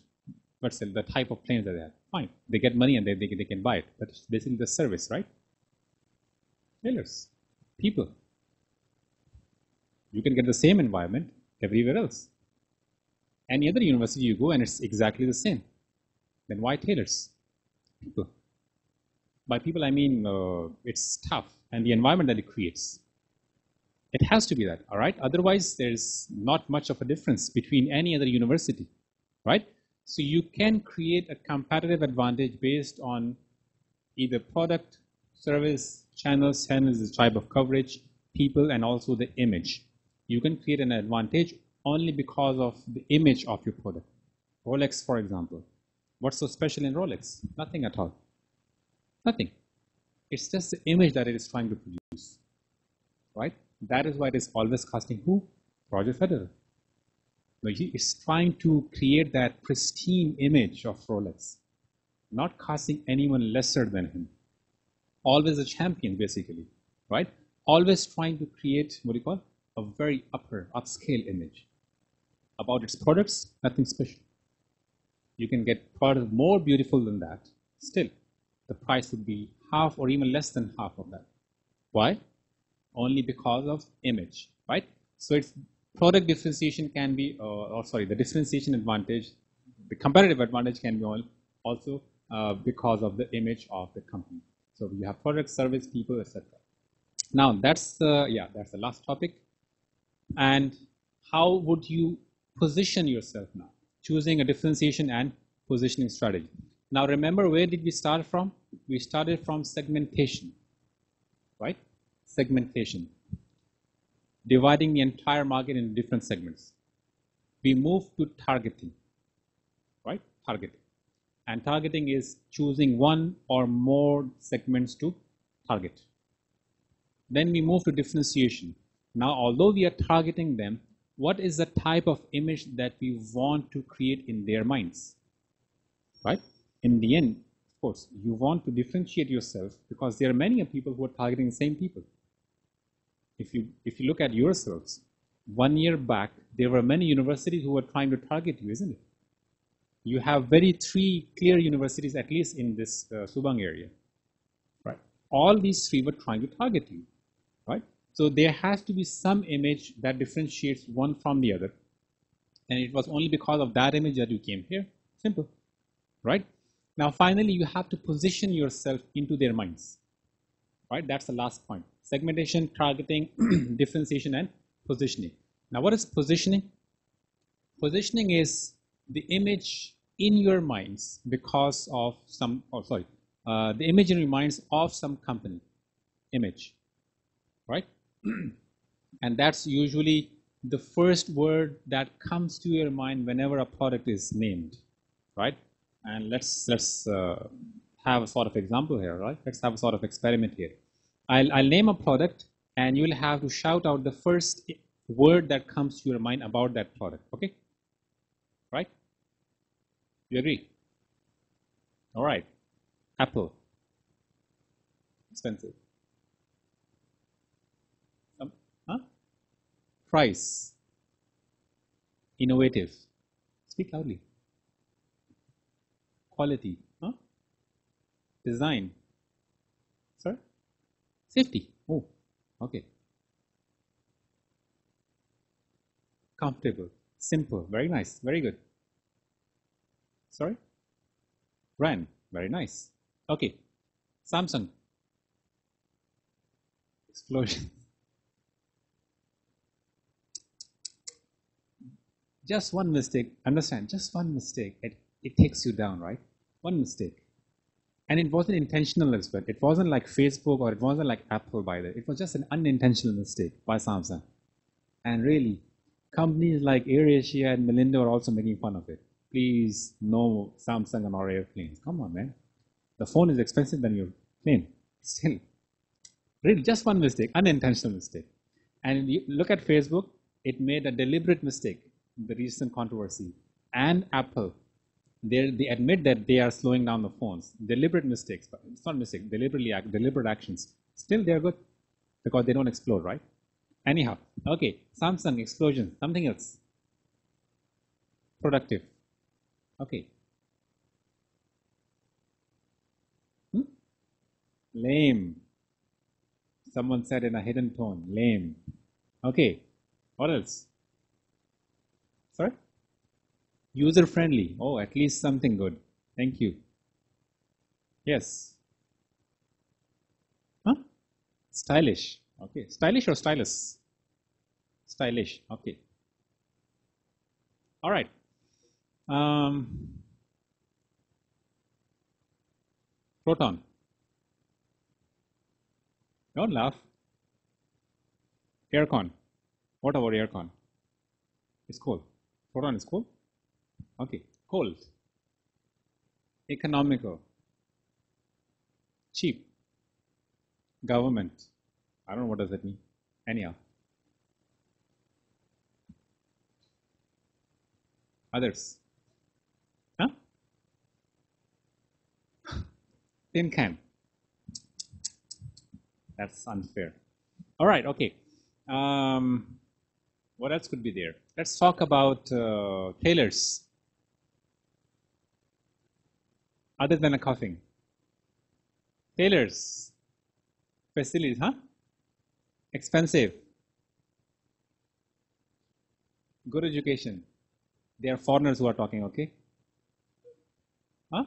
let's say, the type of planes that they have. Fine, they get money and they can buy it, but it's basically the service, right? Tailors, people. You can get the same environment everywhere else. Any other university you go and it's exactly the same. Then why tailors? People. By people, I mean its staff and the environment that it creates. It has to be that, all right? Otherwise, there's not much of a difference between any other university, right? So you can create a competitive advantage based on either product, service, channels, the type of coverage, people, and also the image. You can create an advantage only because of the image of your product. Rolex, for example. What's so special in Rolex? Nothing at all. Nothing. It's just the image that it is trying to produce. Right? That is why it is always casting who? Roger Federer. It's trying to create that pristine image of Rolex, not casting anyone lesser than him. Always a champion, basically, right? Always trying to create what you call a very upscale image. About its products, nothing special. You can get products more beautiful than that. Still, the price would be half or even less than half of that. Why? Only because of image, right? So it's product differentiation can be, the differentiation advantage, the competitive advantage can be also because of the image of the company. So you have product, service, people, etc. Now that's the last topic. And how would you position yourself now? Choosing a differentiation and positioning strategy. Now remember, where did we start from? We started from segmentation, right? Segmentation. Dividing the entire market into different segments. We move to targeting, right? Targeting. And targeting is choosing one or more segments to target. Then we move to differentiation. Now, although we are targeting them, what is the type of image that we want to create in their minds, right? In the end, of course, you want to differentiate yourself because there are many people who are targeting the same people. If you look at yourselves, 1 year back, there were many universities who were trying to target you, isn't it? You have three clear universities, at least in this Subang area, right? All these three were trying to target you, right? So there has to be some image that differentiates one from the other. And it was only because of that image that you came here. Simple, right? Now, finally, you have to position yourself into their minds, right? That's the last point. Segmentation, targeting, differentiation, and positioning. Now, what is positioning? Positioning is the image in your minds because of some, the image in your minds of some company, image, right? And that's usually the first word that comes to your mind whenever a product is named, right? And let's have a sort of example here, right? Let's have a sort of experiment here. I'll name a product, and you'll have to shout out the first word that comes to your mind about that product, okay? Right? You agree? All right. Apple. Expensive. Price. Innovative. Speak loudly. Quality. Design. Sir? Safety. Oh, okay. Comfortable. Simple. Very nice. Very good. Sorry? Brand. Very nice. Okay. Samsung. Explosion. Just one mistake, understand, just one mistake, it takes you down, right? One mistake. And it wasn't intentional as well. It wasn't like Facebook or it wasn't like Apple by the way. It was just an unintentional mistake by Samsung. And really, companies like AirAsia and Melinda are also making fun of it. Please, no Samsung on our airplanes. Come on, man. The phone is expensive than your plane. Still. Really, just one mistake, unintentional mistake. And you look at Facebook, it made a deliberate mistake. The recent controversy, and Apple, they admit that they are slowing down the phones. Deliberate mistakes, but it's not mistake. Deliberate actions. Still, they are good because they don't explode, right? Anyhow, okay. Samsung explosion. Something else. Productive. Okay. Lame. Someone said in a hidden tone. Lame. Okay. What else? Sorry? User-friendly. Oh, at least something good. Thank you. Yes. Stylish. Okay. Stylish or stylus? Stylish. Okay. All right. Proton. Don't laugh. Aircon. What about aircon? It's cold. Proton is cold? Okay. Cold. Economical. Cheap. Government. I don't know what does that mean. Anyhow. Others. Huh? Tin can. That's unfair. All right, okay. What else could be there? Let's talk about tailors. Other than a coughing. Tailors. Facilities, huh? Expensive. Good education. They are foreigners who are talking, okay? Huh?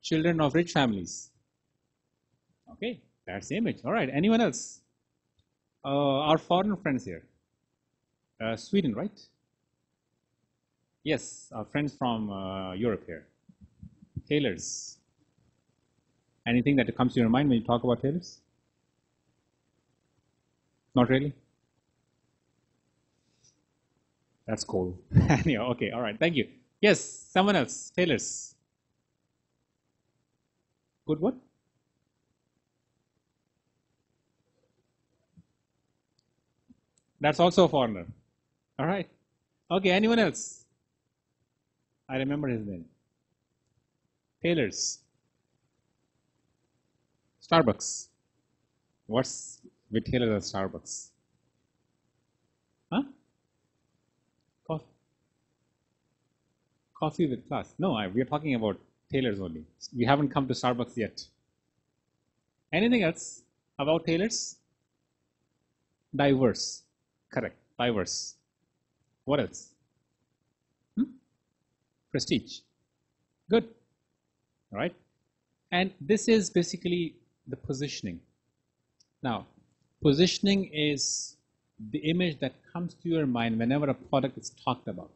Children of rich families. Okay, that's the image. All right, anyone else? Our foreign friends here. Sweden, right? Yes, our friends from Europe here. Tailors. Anything that comes to your mind when you talk about tailors? Not really? That's cool. Anyhow, okay, all right, thank you. Yes, someone else. Tailors. Good what? That's also a foreigner. All right. Okay, anyone else? I remember his name. Tailors. Starbucks. What's with tailors at Starbucks? Huh? Coffee. Coffee with class. No, we are talking about tailors only. We haven't come to Starbucks yet. Anything else about tailors? Diverse. Correct. Diverse. What else? Prestige. Good. All right. And this is basically the positioning. Now, positioning is the image that comes to your mind whenever a product is talked about.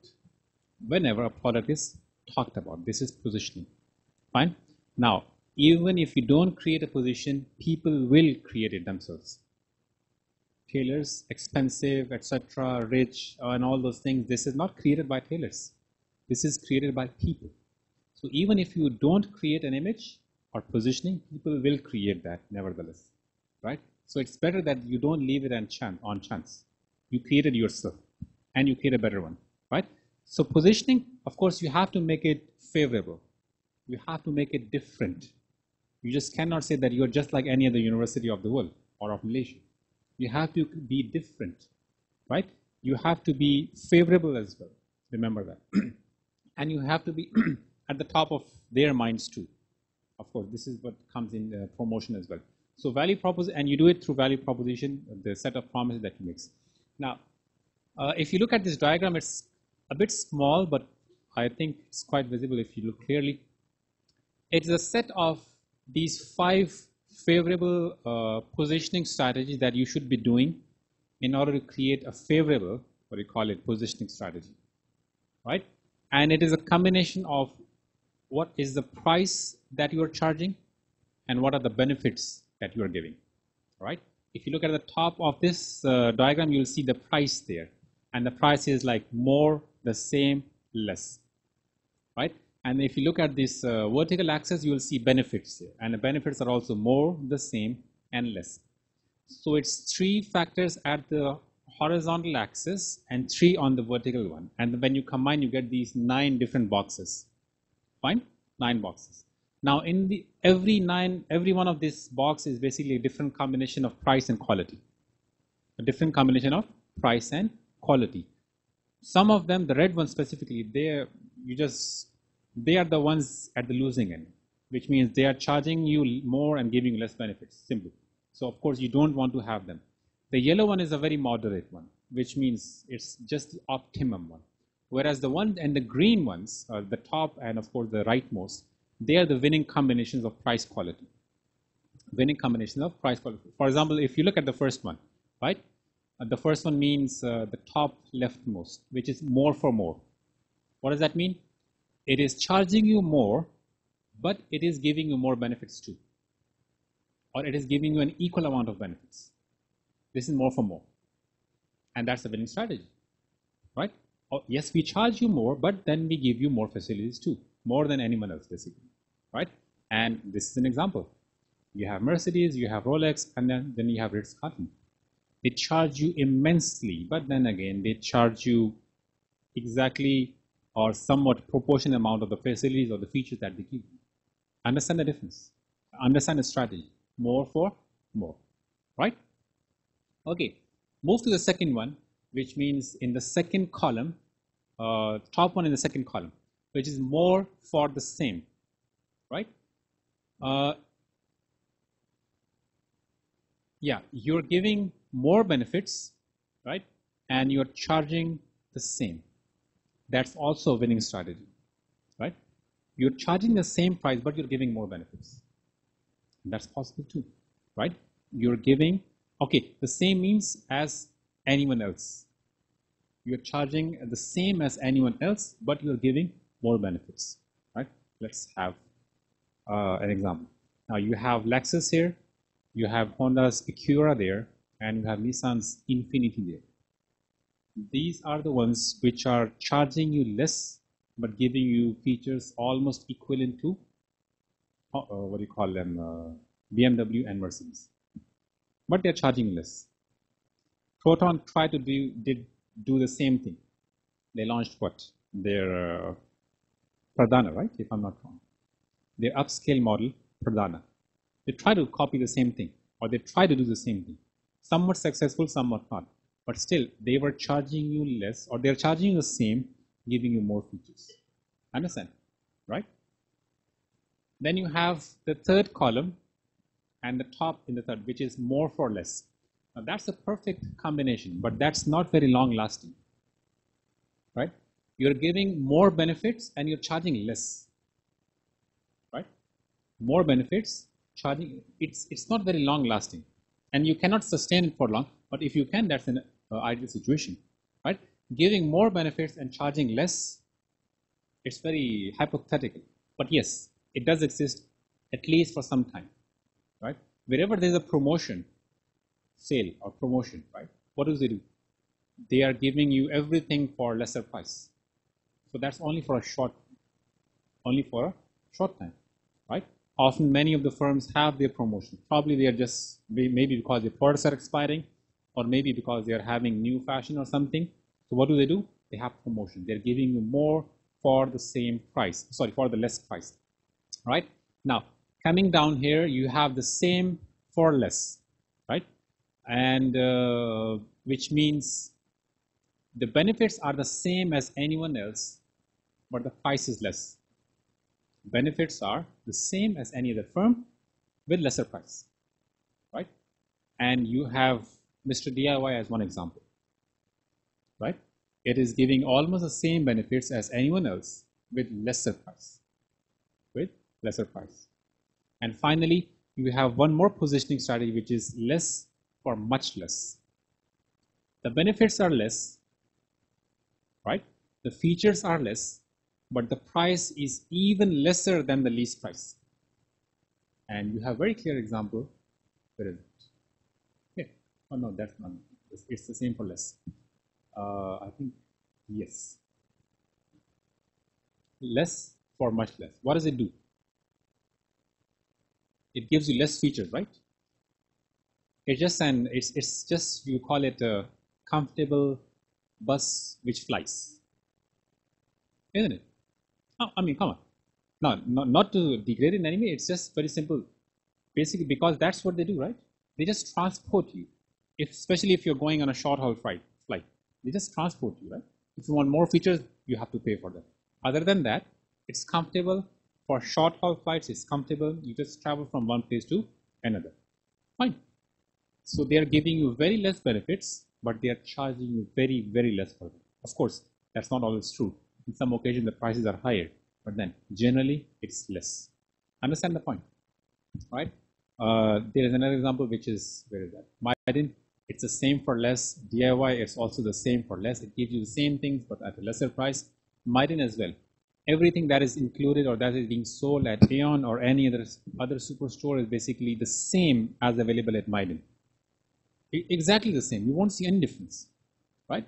Whenever a product is talked about, this is positioning. Fine. Now, even if you don't create a position, people will create it themselves. Tailors, expensive, etc., rich, and all those things. This is not created by tailors. This is created by people. So even if you don't create an image or positioning, people will create that nevertheless, right? So it's better that you don't leave it on chance. You create it yourself, and you create a better one, right? So positioning, of course, you have to make it favorable. You have to make it different. You just cannot say that you're just like any other university of the world or of Malaysia. You have to be different, right? You have to be favorable as well. Remember that. And you have to be at the top of their minds too. Of course, this is what comes in promotion as well. So value proposition, and you do it through value proposition, the set of promises that you make. Now, if you look at this diagram, it's a bit small, but I think it's quite visible if you look clearly. It's a set of these 5 favorable positioning strategies that you should be doing in order to create a favorable, what we call it, positioning strategy, right? And it is a combination of what is the price that you are charging and what are the benefits that you are giving, right? If you look at the top of this diagram, you'll see the price there. And the price is like more, the same, less, right? And if you look at this vertical axis, you will see benefits here. And the benefits are also more, the same, and less. So it's 3 factors at the horizontal axis and 3 on the vertical one. And when you combine, you get these 9 different boxes. Fine? 9 boxes. Now, in every one of these boxes is basically a different combination of price and quality. A different combination of price and quality. Some of them, the red ones specifically, they are the ones at the losing end, which means they are charging you more and giving you less benefits, simply. So of course you don't want to have them. The yellow one is a very moderate one, which means it's just the optimum one. Whereas the one and the green ones, the top and of course the rightmost, they are the winning combinations of price quality. Winning combination of price quality. For example, if you look at the first one, right? The first one means the top leftmost, which is more for more. What does that mean? It is charging you more, but it is giving you more benefits too, or it is giving you an equal amount of benefits. This is more for more, and that's a winning strategy, right? Oh, yes, we charge you more, but then we give you more facilities too, more than anyone else basically, right? And this is an example. You have Mercedes, you have Rolex, and then you have Ritz-Carlton. They charge you immensely, but then again, they charge you exactly or somewhat proportional amount of the facilities or the features that they give you. Understand the difference. Understand the strategy. More for more, right? Okay, move to the second one, which means in the second column, top one in the second column, which is more for the same, right? Yeah, you're giving more benefits, right? And you're charging the same. That's also a winning strategy, right? You're charging the same price, but you're giving more benefits. And that's possible too, right? You're giving, okay, the same means as anyone else. You're charging the same as anyone else, but you're giving more benefits, right? Let's have an example. Now you have Lexus here, you have Honda's Acura there, and you have Nissan's Infiniti there. These are the ones which are charging you less, but giving you features almost equivalent to, what do you call them, BMW and Mercedes. But they're charging less. Proton tried to do the same thing. They launched what? Their Pradana, right? If I'm not wrong. Their upscale model, Pradana. They try to copy the same thing, or they try to do the same thing. Somewhat successful, somewhat not. But still, they were charging you less, or they're charging you the same, giving you more features. Understand, right? Then you have the third column and the top in the third, which is more for less. Now that's a perfect combination, but that's not very long lasting, right? You're giving more benefits and you're charging less, right? More benefits, charging, it's not very long lasting, and you cannot sustain it for long, but if you can, that's an ideal situation, right? Giving more benefits and charging less, it's very hypothetical, but yes, it does exist at least for some time, right? Wherever there's a promotion, sale or promotion, right? What do? They are giving you everything for lesser price. So that's only for a short time, right? Often many of the firms have their promotion. Probably they are just, maybe because their products are expiring, or maybe because they are having new fashion or something. So what do? They have promotion. They're giving you more for the same price, sorry, for the less price, right? Now, coming down here, you have the same for less, right? And which means the benefits are the same as anyone else, but the price is less. Benefits are the same as any other firm with lesser price, right? And you have Mr. DIY as one example, right? It is giving almost the same benefits as anyone else with lesser price, And finally, you have one more positioning strategy, which is less for much less. The benefits are less, right? The features are less, but the price is even lesser than the least price. And you have very clear example. Where is it? Okay. Oh no, that's not. It's the same for less. I think yes. Less for much less. What does it do? It gives you less features, right? It's just you call it a comfortable bus which flies, isn't it? Oh, I mean, come on. No, not to degrade it in any way. It's just very simple. Basically, because that's what they do, right? They just transport you. Especially if you're going on a short haul flight, they just transport you, right? If you want more features, you have to pay for that. Other than that, it's comfortable. For short haul flights, it's comfortable. You just travel from one place to another. Fine. So they are giving you very less benefits, but they are charging you very, very less for them. Of course, that's not always true. In some occasions, the prices are higher, but then generally it's less. Understand the point, right? There is another example, which is, where is that? Mydin, it's the same for less. DIY, it's also the same for less. It gives you the same things, but at a lesser price. Mydin as well. everything that is included or that is being sold at Aeon or any other superstore is basically the same as available at Mydin. Exactly the same. You won't see any difference, right?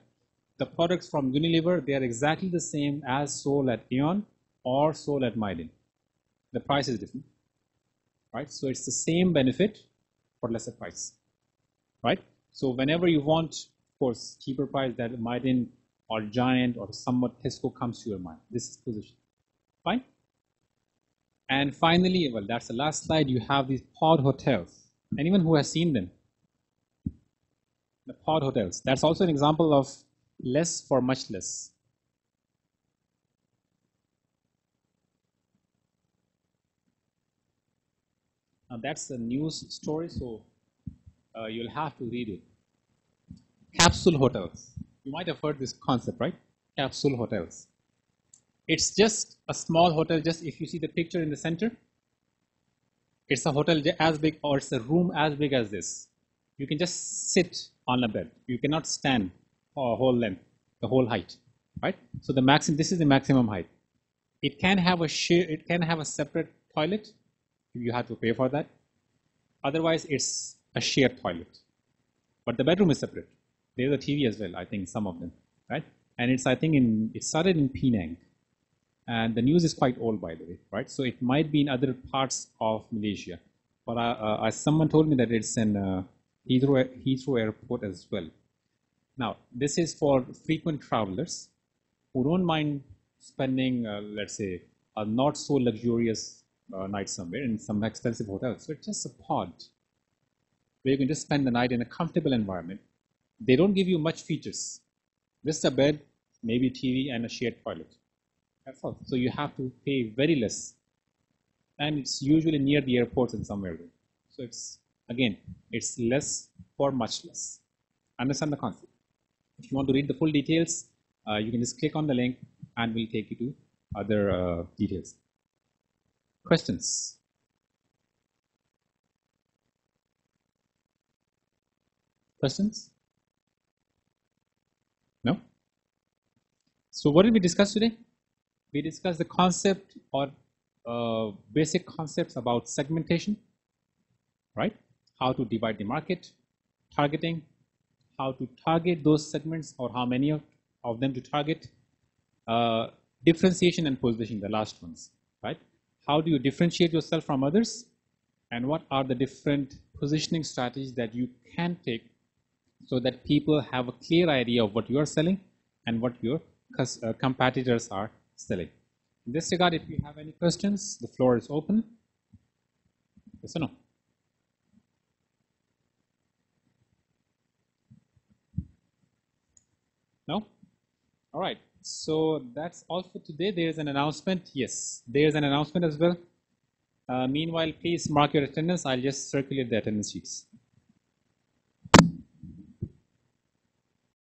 The products from Unilever, they are exactly the same as sold at Aeon or sold at Mydin. The price is different, right? So it's the same benefit for lesser price, right? So whenever you want, of course, cheaper price, that Mydin or Giant or somewhat Tesco comes to your mind. This is position, fine? And finally, well, that's the last slide. You have these pod hotels. Anyone who has seen them? The pod hotels. That's also an example of less for much less. Now that's a news story, so you'll have to read it. Capsule hotels. You might have heard this concept, right? Capsule hotels. It's just a small hotel, just if you see the picture in the center, it's a hotel as big, or it's a room as big as this. You can just sit on a bed. You cannot stand for a whole length, the whole height, right? So the maximum, this is the maximum height. It can have a separate toilet. You have to pay for that. Otherwise, it's a shared toilet. But the bedroom is separate. There's a TV as well, I think, some of them, right? And it's, I think, it started in Penang. And the news is quite old, by the way, right? So it might be in other parts of Malaysia. But someone told me that it's in Heathrow Airport as well. Now, this is for frequent travelers who don't mind spending, let's say, a not so luxurious night somewhere in some expensive hotel. So it's just a pod where you can just spend the night in a comfortable environment. They don't give you much features. Just a bed, maybe TV, and a shared toilet. That's all. So you have to pay very less. And it's usually near the airports and somewhere. So it's, again, it's less for much less. Understand the concept. If you want to read the full details, you can just click on the link and we'll take you to other details. Questions? Questions? No? So what did we discuss today? We discussed the concept or basic concepts about segmentation, right? How to divide the market, targeting, how to target those segments or how many of them to target, differentiation and positioning, the last ones, right? How do you differentiate yourself from others, and what are the different positioning strategies that you can take so that people have a clear idea of what you are selling and what your competitors are selling. In this regard, if you have any questions, the floor is open. Yes or no? No? All right. So that's all for today. There is an announcement. Yes, there is an announcement as well. Meanwhile, please mark your attendance. I'll just circulate the attendance sheets.